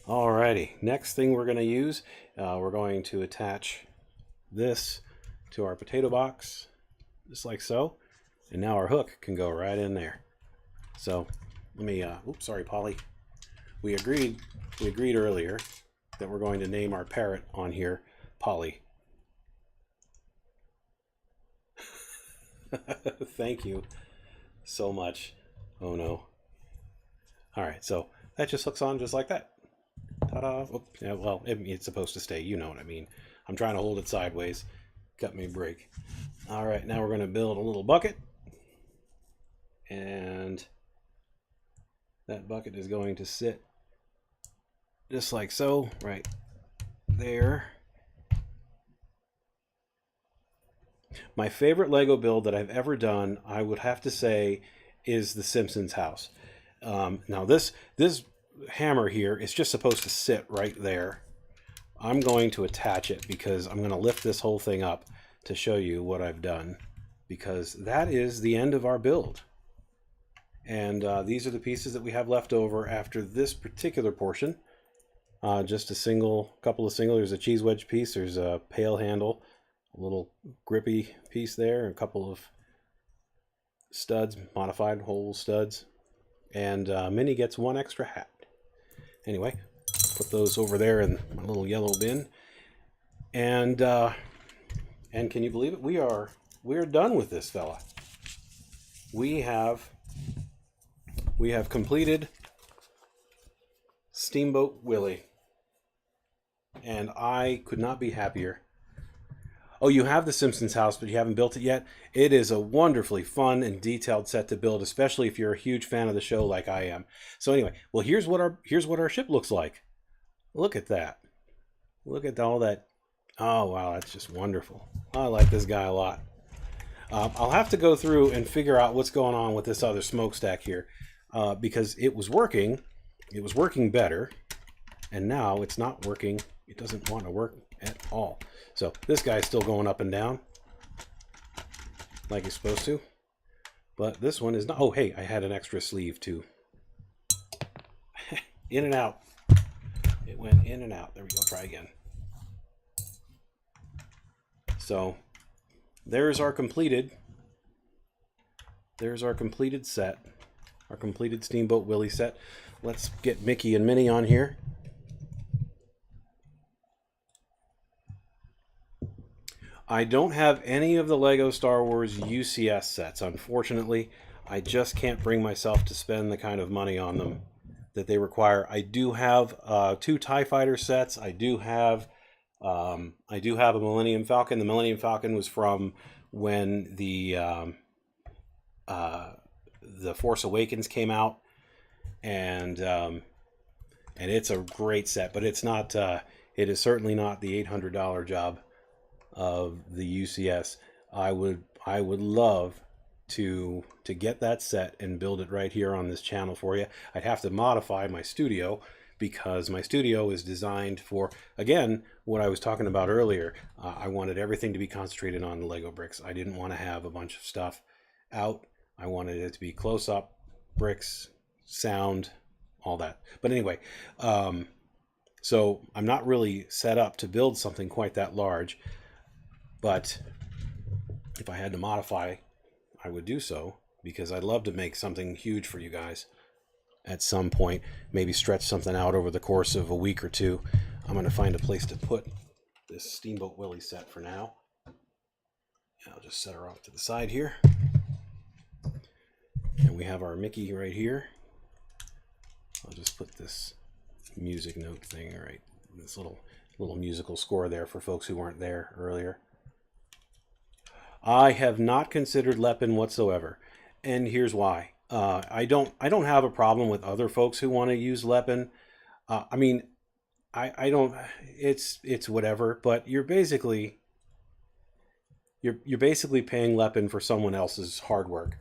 All righty, next thing we're going to use, we're going to attach this to our potato box, just like so. And now our hook can go right in there. So let me, oops, sorry, Polly. We agreed earlier that we're going to name our parrot on here Polly. Thank you so much. Oh no. All right, so that just hooks on just like that. Ta-da. Oh, yeah, well, it's supposed to stay. You know what I mean. I'm trying to hold it sideways. Cut me a break. All right, now we're going to build a little bucket. And that bucket is going to sit just like so, right there. My favorite Lego build that I've ever done, I would have to say, is the Simpsons house. Now this hammer here is just supposed to sit right there. I'm going to attach it because I'm going to lift this whole thing up to show you what I've done, because that is the end of our build. And these are the pieces that we have left over after this particular portion. Just a couple of single. There's a cheese wedge piece. There's a pail handle, a little grippy piece there, a couple of studs, modified hole studs, and Minnie gets one extra hat. Anyway, put those over there in my little yellow bin, and can you believe it? We are done with this fella. We have completed Steamboat Willie, and I could not be happier. Oh, you have the Simpsons house, but you haven't built it yet? It is a wonderfully fun and detailed set to build, especially if you're a huge fan of the show like I am. So anyway, well, here's what our ship looks like. Look at that. Look at all that. Oh, wow, that's just wonderful. I like this guy a lot. I'll have to go through and figure out what's going on with this other smokestack here, because it was working better, and now it's not working. It doesn't want to work at all. So this guy's still going up and down like he's supposed to, but this one is not. Oh, hey, I had an extra sleeve too. In and out. It went in and out. There we go. Try again. So there's our completed set, our completed Steamboat Willie set. Let's get Mickey and Minnie on here. I don't have any of the Lego Star Wars UCS sets, unfortunately. I just can't bring myself to spend the kind of money on them that they require. I do have 2 TIE Fighter sets. I do have a Millennium Falcon. The Millennium Falcon was from when the Force Awakens came out, and it's a great set, but it's not. It is certainly not the $800 job of the UCS. I would love to get that set and build it right here on this channel for you. I'd have to modify my studio, because my studio is designed for, again, what I was talking about earlier. I wanted everything to be concentrated on the Lego bricks. I didn't want to have a bunch of stuff out. I wanted it to be close up, bricks, sound, all that. But anyway, so I'm not really set up to build something quite that large. But if I had to modify, I would do so, because I'd love to make something huge for you guys at some point. Maybe stretch something out over the course of a week or two. I'm going to find a place to put this Steamboat Willie set for now. I'll just set her off to the side here. And we have our Mickey right here. I'll just put this music note thing, right, this little musical score there for folks who weren't there earlier. I have not considered Lepin whatsoever, and here's why. I don't have a problem with other folks who want to use Lepin. I mean, I don't. It's whatever. But you're basically paying Lepin for someone else's hard work.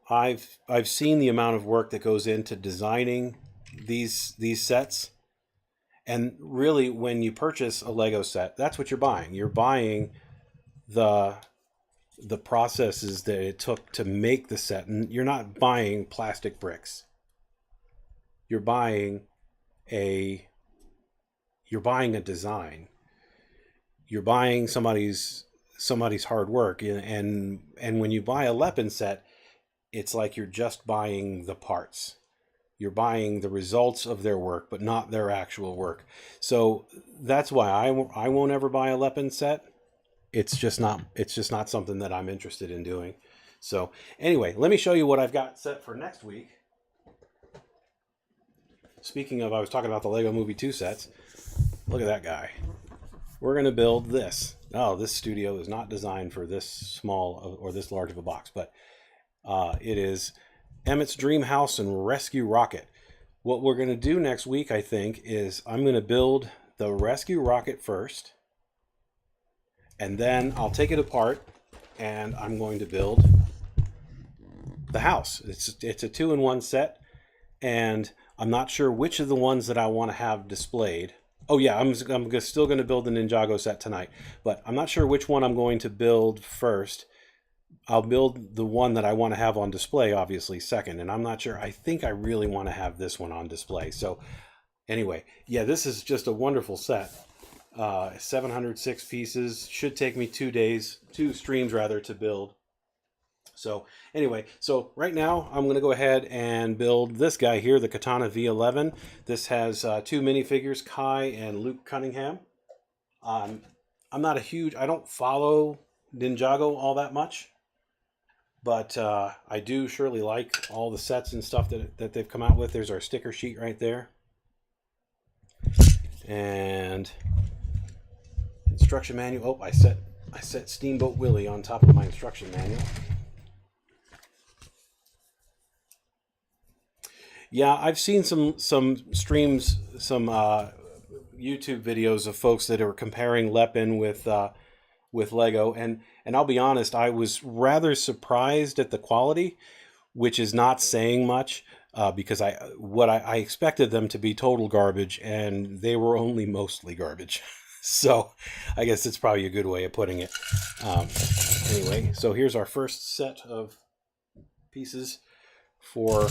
I've seen the amount of work that goes into designing these sets, and really, when you purchase a Lego set, that's what you're buying. You're buying the processes that it took to make the set, and you're not buying plastic bricks. You're buying a design. You're buying somebody's hard work, and when you buy a Lepin set, it's like you're just buying the parts. You're buying the results of their work, but not their actual work. So that's why I won't ever buy a Lepin set. It's just not something that I'm interested in doing. So anyway, let me show you what I've got set for next week. speaking of, I was talking about the Lego Movie 2 sets. Look at that guy. We're going to build this. Oh, this studio is not designed for this small or this large of a box, but it is Emmett's Dream House and Rescue Rocket. What we're going to do next week, I think, is I'm going to build the Rescue Rocket first, and then I'll take it apart, and I'm going to build the house. It's a 2-in-1 set, and I'm not sure which of the ones that I want to have displayed. Oh yeah, I'm still going to build the Ninjago set tonight, but I'm not sure which one I'm going to build first. I'll build the one that I want to have on display, obviously, second, and I'm not sure. I think I really want to have this one on display. So anyway, yeah, this is just a wonderful set. 706 pieces. Should take me 2 streams rather, to build. So anyway, so right now I'm going to go ahead and build this guy here, the Katana V11. This has 2 minifigures, Kai and Luke Cunningham. I'm not a huge, I don't follow Ninjago all that much, but I do surely like all the sets and stuff that they've come out with. There's our sticker sheet right there. And instruction manual. Oh, I set Steamboat Willie on top of my instruction manual. Yeah, I've seen some streams, some YouTube videos of folks that are comparing Lepin with Lego, and I'll be honest, I was rather surprised at the quality, which is not saying much, because I expected them to be total garbage, and they were only mostly garbage. So I guess it's probably a good way of putting it. Anyway, so here's our first set of pieces for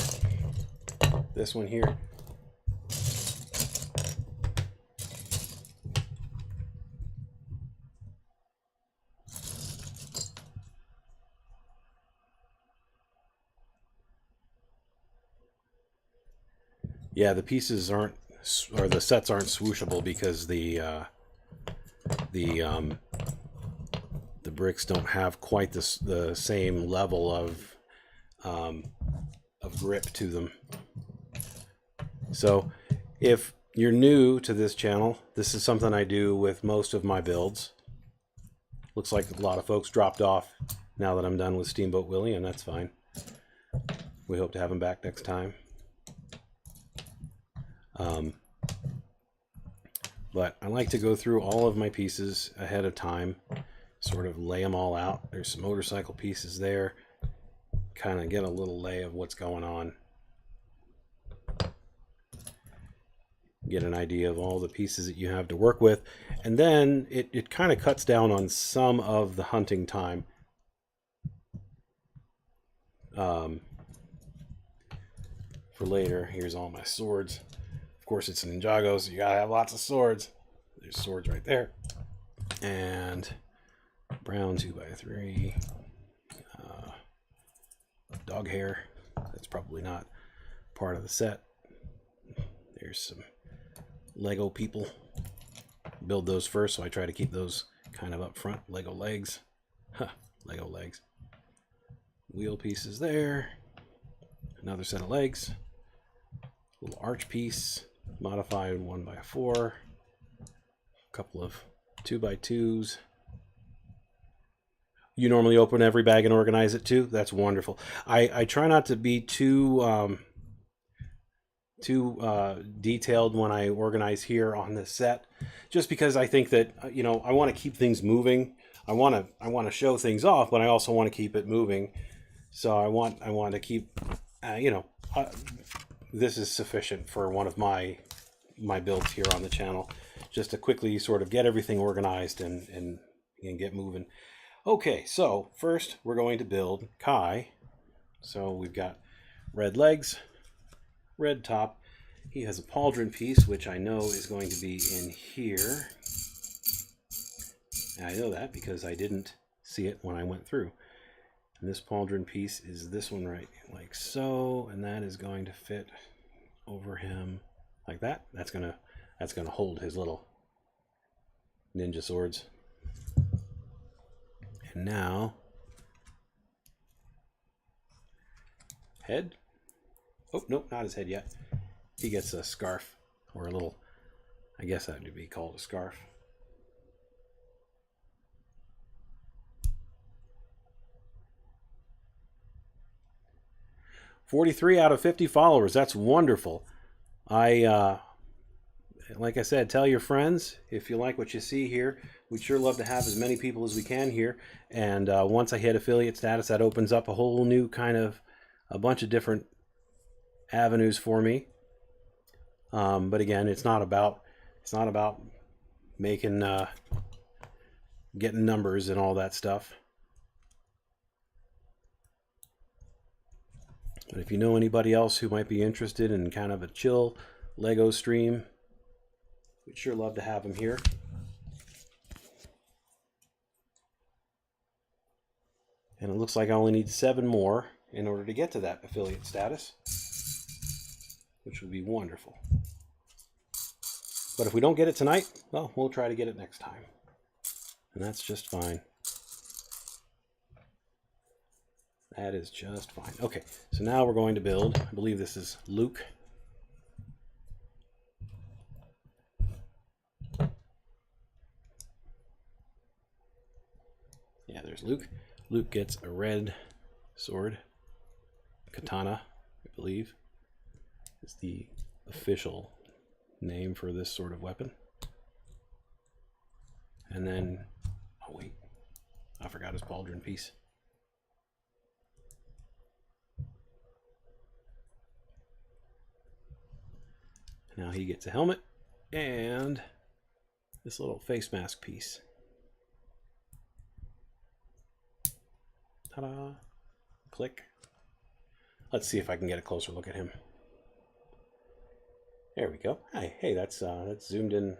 this one here. Yeah, the pieces aren't, or the sets aren't swooshable because the bricks don't have quite the same level of grip to them. So if you're new to this channel, this is something I do with most of my builds. Looks like a lot of folks dropped off now that I'm done with Steamboat Willie, and that's fine. We hope to have him back next time. But I like to go through all of my pieces ahead of time, sort of lay them all out. There's some motorcycle pieces there, kind of get a little lay of what's going on. Get an idea of all the pieces that you have to work with, and then it kind of cuts down on some of the hunting time. For later, here's all my swords. Of course, it's a Ninjago, so you gotta have lots of swords. There's swords right there, and brown 2x3, dog hair. That's probably not part of the set. There's some Lego people. Build those first, so I try to keep those kind of up front. Lego legs. Lego legs. Wheel pieces there. Another set of legs. Little arch piece. Modified 1x4. A couple of 2x2s. You normally open every bag and organize it too? That's wonderful. I try not to be too detailed when I organize here on this set, just because I think that, you know, I want to keep things moving. I want to show things off, but I also want to keep it moving. So I want to keep, this is sufficient for one of my builds here on the channel, just to quickly sort of get everything organized and get moving. Okay, so first we're going to build Kai. So we've got red legs, red top. He has a pauldron piece, which I know is going to be in here. And I know that because I didn't see it when I went through. And this pauldron piece is this one right, like so, and that is going to fit over him like that. That's gonna hold his little ninja swords. And now, head. Oh, nope, not his head yet. he gets a scarf, or a little, I guess that would be called a scarf. "43 out of 50 followers. That's wonderful. Like I said, tell your friends if you like what you see here. We'd sure love to have as many people as we can here. And once I hit affiliate status, that opens up a whole new kind of, a bunch of different avenues for me. But again, it's not about making, getting numbers and all that stuff. But if you know anybody else who might be interested in kind of a chill Lego stream, we'd sure love to have them here. And it looks like I only need 7 more in order to get to that affiliate status, which would be wonderful. But if we don't get it tonight, well, we'll try to get it next time. And that's just fine. That is just fine. Okay, so now we're going to build, I believe this is Luke. Yeah, there's Luke. Luke gets a red sword. Katana, I believe, is the official name for this sort of weapon. And then, oh wait, I forgot his pauldron piece. Now he gets a helmet and this little face mask piece. Ta-da! Click. Let's see if I can get a closer look at him. There we go. Hey, that's zoomed in.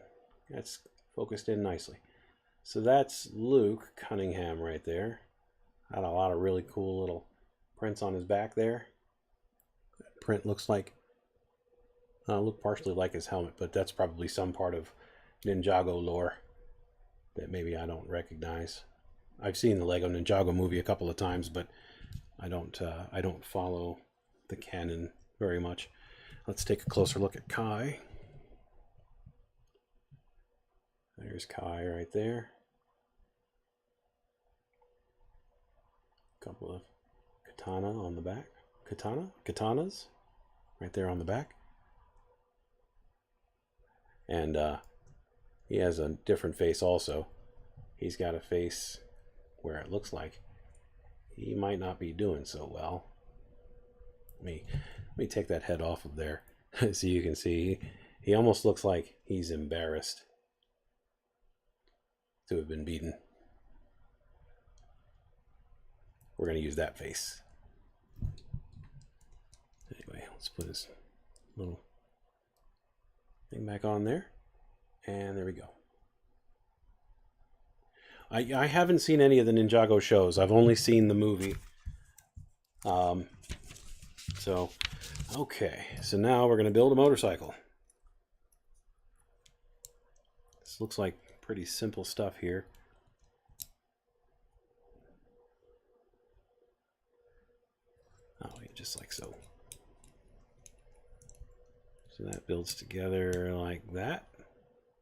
That's focused in nicely. So that's Luke Cunningham right there. Got a lot of really cool little prints on his back there. That print looks like, look partially like his helmet, but that's probably some part of Ninjago lore that maybe I don't recognize. I've seen the Lego Ninjago movie a couple of times, but I don't follow the canon very much. Let's take a closer look at Kai. There's Kai right there. A couple of katana on the back. Katanas right there on the back. And he has a different face also. He's got a face where it looks like he might not be doing so well. Let me take that head off of there so you can see he almost looks like he's embarrassed to have been beaten. We're going to use that face. Anyway, let's put his little thing back on there. And there we go. I haven't seen any of the Ninjago shows. I've only seen the movie. Okay. So now we're going to build a motorcycle. This looks like pretty simple stuff here. Oh, just like so. So that builds together like that.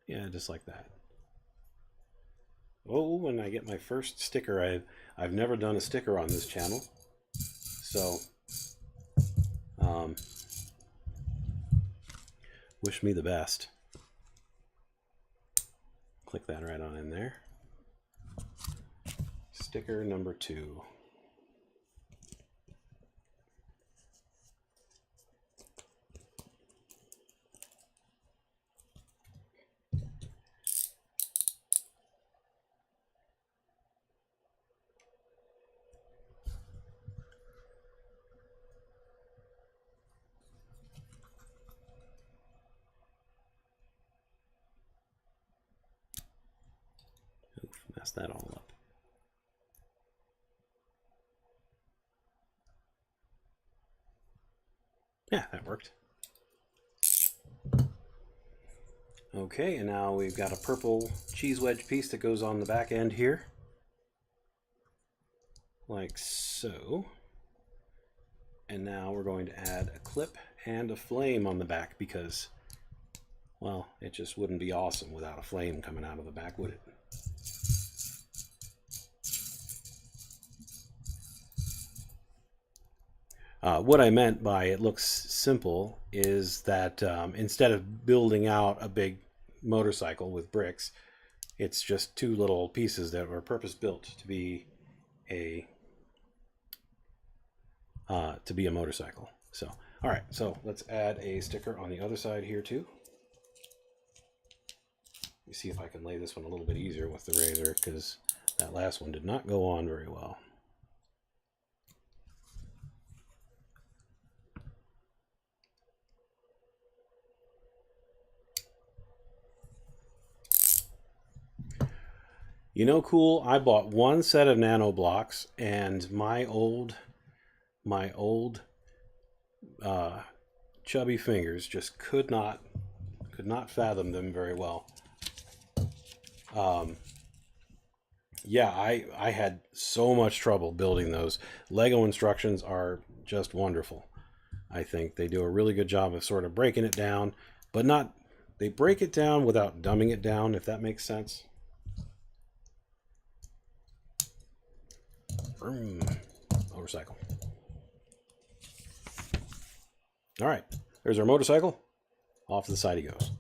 Yeah, just like that. Oh, when I get my first sticker, I've never done a sticker on this channel, so wish me the best. Click that right on in there. Sticker number 2. Mess that all up. Yeah, that worked. Okay, and now we've got a purple cheese wedge piece that goes on the back end here. Like so. And now we're going to add a clip and a flame on the back because, well, it just wouldn't be awesome without a flame coming out of the back, would it? What I meant by it looks simple is that instead of building out a big motorcycle with bricks, it's just two little pieces that were purpose built to be a motorcycle. So, all right, so let's add a sticker on the other side here too. Let me see if I can lay this one a little bit easier with the razor, because that last one did not go on very well. You know, cool, I bought one set of nano blocks, and my old chubby fingers just could not fathom them very well. Yeah, I had so much trouble building those. Lego instructions are just wonderful. I think they do a really good job of sort of breaking it down, but not, they break it down without dumbing it down, if that makes sense. Motorcycle. All right, there's our motorcycle. Off to the side he goes.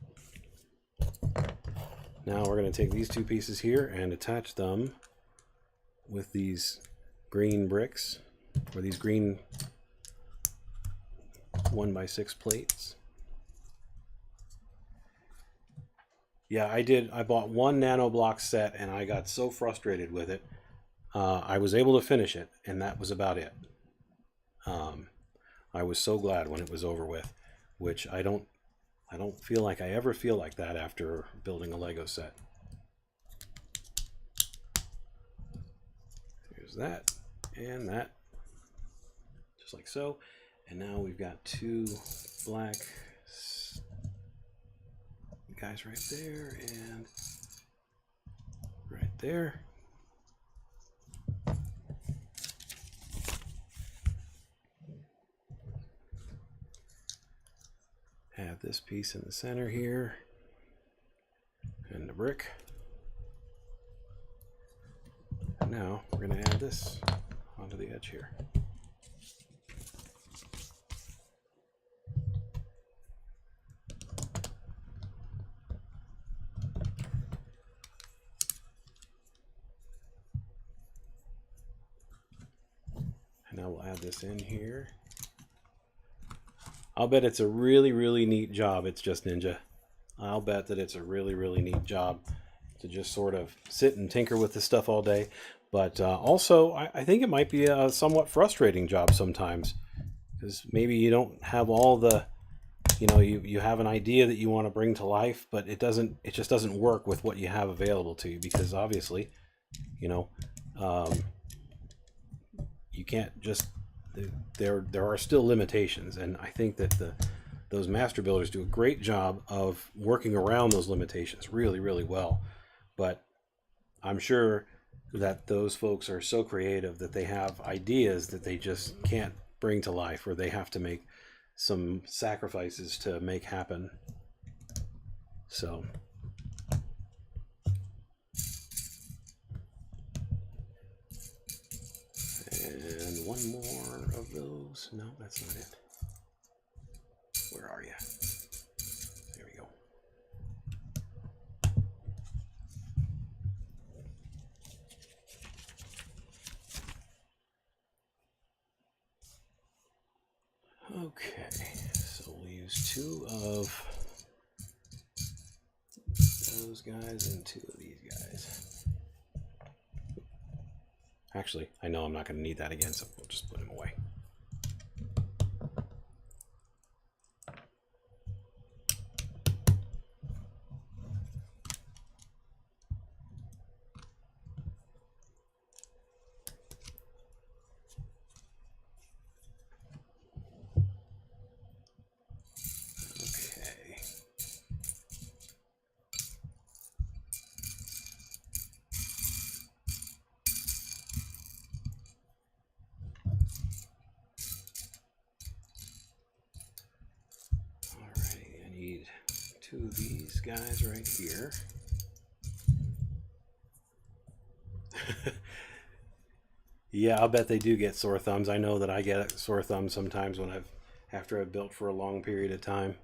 Now we're going to take these two pieces here and attach them with these green bricks, or these green 1x6 plates. Yeah, I bought one nano block set and I got so frustrated with it. I was able to finish it, and that was about it. I was so glad when it was over with, which I don't feel like I ever feel like that after building a Lego set. Here's that and that, just like so. And now we've got two black guys right there and right there. Have this piece in the center here, and the brick. And now we're going to add this onto the edge here. And now we'll add this in here. I'll bet it's a really, really neat job. It's just Ninja. I'll bet that it's a really, really neat job to just sort of sit and tinker with this stuff all day. But also, I think it might be a somewhat frustrating job sometimes, because maybe you don't have all the, you have an idea that you want to bring to life, but it just doesn't work with what you have available to you, because obviously, you can't just. There are still limitations, and I think that those master builders do a great job of working around those limitations really, really well. But I'm sure that those folks are so creative that they have ideas that they just can't bring to life, or they have to make some sacrifices to make happen. So and one more of those. No, that's not it. Where are you? There we go. Okay, so we'll use two of those guys and two of these guys. Actually, I know I'm not going to need that again, so we'll just put him away. two of these guys right here. Yeah, I'll bet they do get sore thumbs. I know that I get sore thumbs sometimes when after I've built for a long period of time.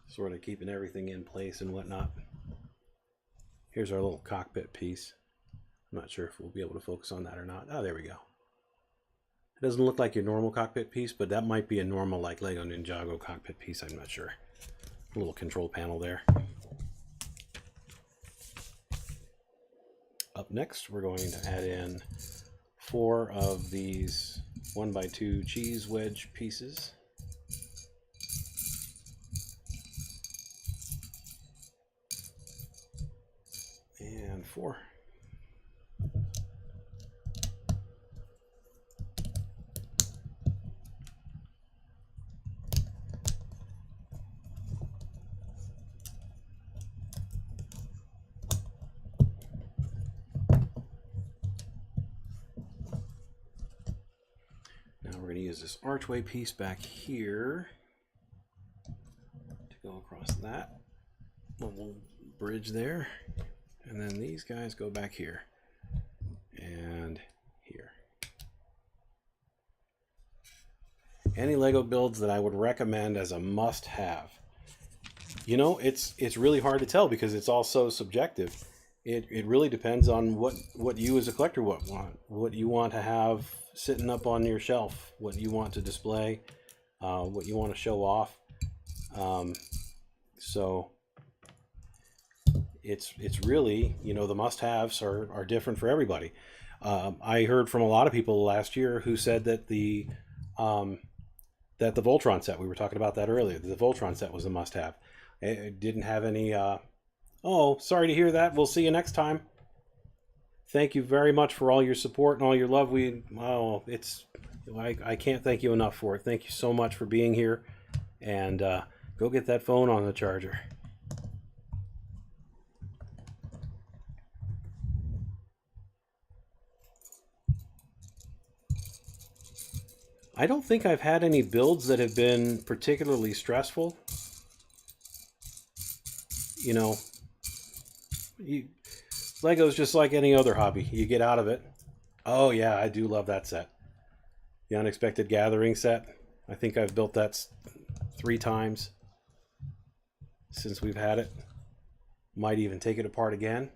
Sort of keeping everything in place and whatnot. Here's our little cockpit piece. I'm not sure if we'll be able to focus on that or not. Oh, there we go. It doesn't look like your normal cockpit piece, but that might be a normal like Lego Ninjago cockpit piece. I'm not sure. A little control panel there. Up next, we're going to add in 4 of these 1x2 cheese wedge pieces. And 4. Now we're going to use this archway piece back here to go across that little bridge there. And then these guys go back here and here. Any Lego builds that I would recommend as a must-have. You know, it's really hard to tell because it's all so subjective. It really depends on what you as a collector want, what you want to have sitting up on your shelf, what you want to display, what you want to show off. So it's really, you know, the must-haves are different for everybody. I heard from a lot of people last year who said that the Voltron set, we were talking about that earlier, the Voltron set was a must-have. It didn't have any, oh, sorry to hear that. We'll see you next time. Thank you very much for all your support and all your love. I can't thank you enough for it. Thank you so much for being here. And go get that phone on the charger. I don't think I've had any builds that have been particularly stressful. You know, Lego's just like any other hobby. You get out of it. Oh yeah, I do love that set. The Unexpected Gathering set. I think I've built that 3 times since we've had it. Might even take it apart again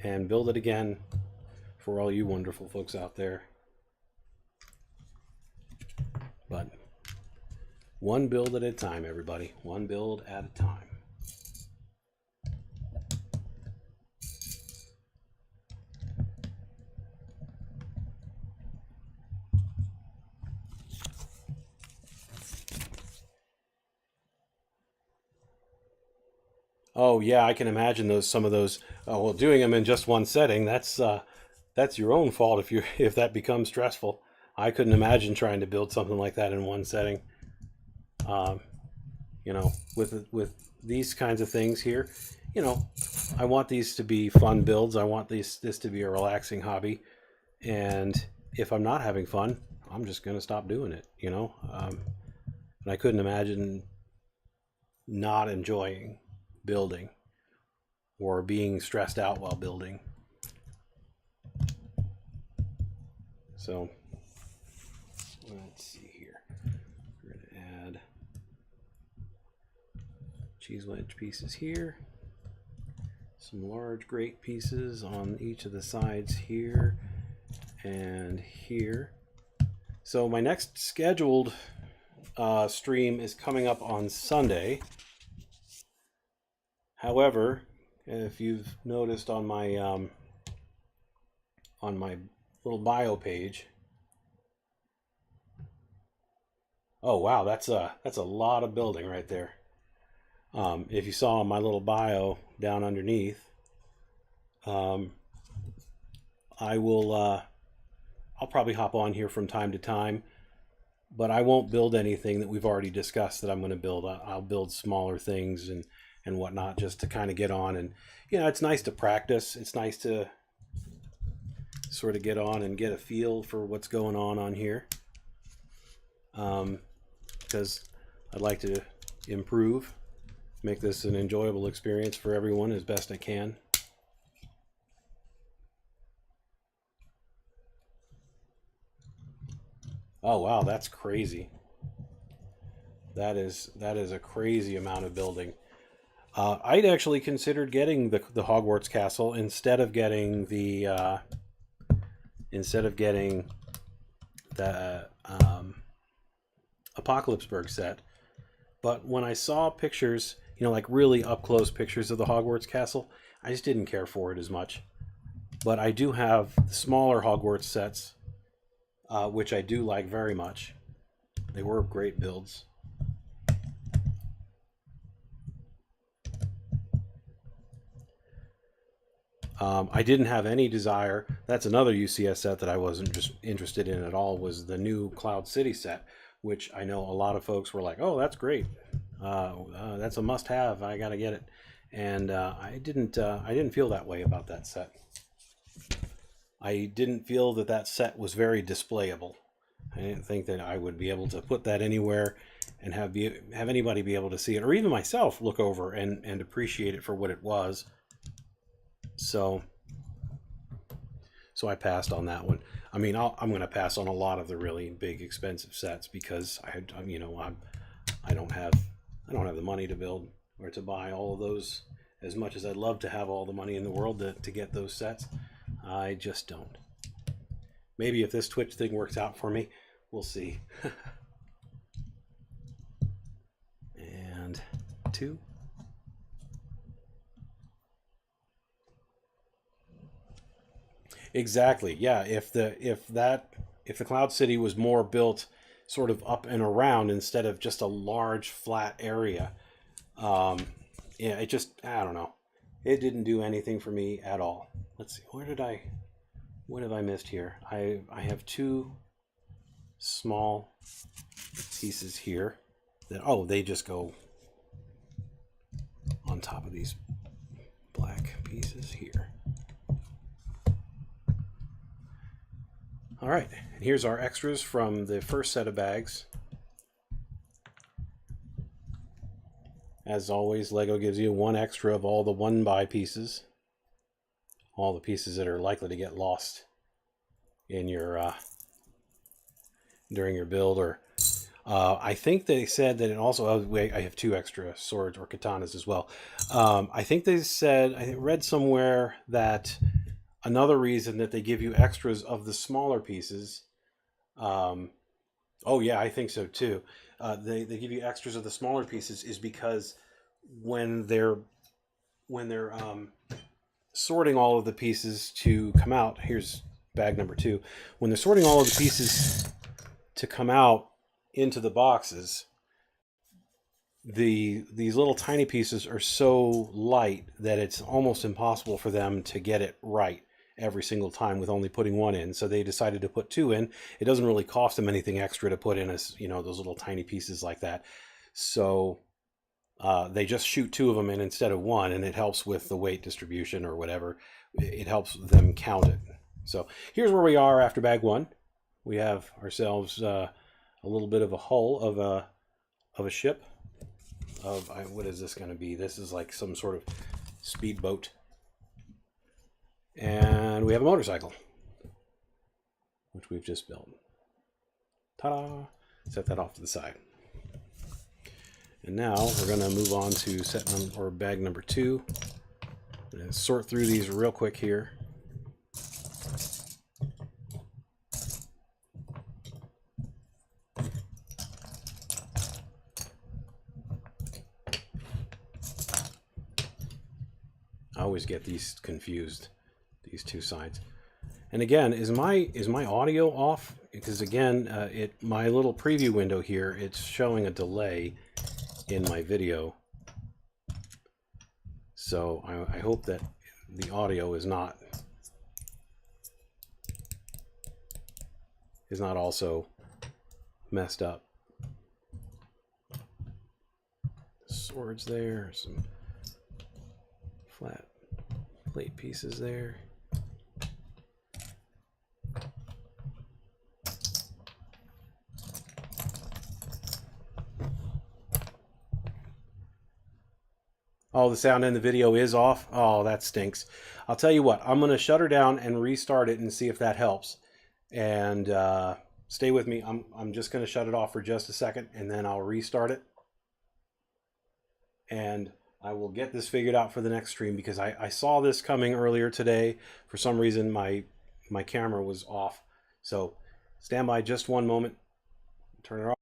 and build it again for all you wonderful folks out there. But one build at a time, everybody. One build at a time. Oh yeah, I can imagine some of those. Well, doing them in just one setting, that's your own fault if that becomes stressful. I couldn't imagine trying to build something like that in one setting. You know, with these kinds of things here, you know, I want these to be fun builds. I want this to be a relaxing hobby. And if I'm not having fun, I'm just going to stop doing it, you know. And I couldn't imagine not enjoying building or being stressed out while building. So let's see here. We're going to add cheese wedge pieces here, some large grate pieces on each of the sides here and here. So my next scheduled stream is coming up on Sunday. However, if you've noticed on my little bio page, oh wow, that's a lot of building right there. If you saw my little bio down underneath, I'll probably hop on here from time to time, but I won't build anything that we've already discussed that I'm going to build. I'll build smaller things and whatnot just to kind of get on. And, you know, it's nice to practice. It's nice to sort of get on and get a feel for what's going on here. because I'd like to improve, make this an enjoyable experience for everyone as best I can. Oh wow, that's crazy. That is a crazy amount of building. I'd actually considered getting the Hogwarts castle instead of getting the Apocalypseburg set. But when I saw pictures, like really up close pictures of the Hogwarts castle, I just didn't care for it as much. But I do have smaller Hogwarts sets, which I do like very much. They were great builds. I didn't have any desire. That's another UCS set that I wasn't just interested in at all, was the new Cloud City set, which I know a lot of folks were like, oh, that's great. That's a must-have. I got to get it. And I didn't feel that way about that set. I didn't feel that set was very displayable. I didn't think that I would be able to put that anywhere and have anybody be able to see it, or even myself look over and appreciate it for what it was. So I passed on that one. I mean, I'm going to pass on a lot of the really big, expensive sets because I don't have the money to build or to buy all of those. As much as I'd love to have all the money in the world to get those sets, I just don't. Maybe if this Twitch thing works out for me, we'll see. And 2. Exactly. Yeah. If the Cloud City was more built sort of up and around instead of just a large flat area, yeah, I don't know. It didn't do anything for me at all. Let's see. What have I missed here? I have 2 small pieces here that, they just go on top of these black pieces here. All right, and here's our extras from the first set of bags. As always, Lego gives you 1 extra of all the 1-buy pieces. All the pieces that are likely to get lost in your during your build. Or I think they said that it also. I have 2 extra swords or katanas as well. I think they said, I read somewhere that another reason that they give you extras of the smaller pieces. Oh yeah, I think so too. They give you extras of the smaller pieces is because when they're sorting all of the pieces to come out, here's bag number 2. When they're sorting all of the pieces to come out into the boxes, these little tiny pieces are so light that it's almost impossible for them to get it right every single time with only putting 1 in. So they decided to put 2 in. It doesn't really cost them anything extra to put in those little tiny pieces like that. So they just shoot 2 of them in instead of 1, and it helps with the weight distribution or whatever. It helps them count it. So here's where we are after bag 1. We have ourselves a little bit of a hull of a ship. What is this going to be? This is like some sort of speedboat. And we have a motorcycle, which we've just built. Ta-da! Set that off to the side. And now we're going to move on to bag number 2. I'm going to sort through these real quick here. I always get these confused, these 2 sides. And again, is my audio off? Because again, my little preview window here, it's showing a delay in my video. So I hope that the audio is not also messed up. Swords there, some flat plate pieces there. Oh, the sound in the video is off. Oh, that stinks. I'll tell you what, I'm going to shut her down and restart it and see if that helps. And stay with me. I'm just going to shut it off for just a second, and then I'll restart it. And I will get this figured out for the next stream, because I saw this coming earlier today. For some reason, my camera was off. So stand by just one moment. Turn it off.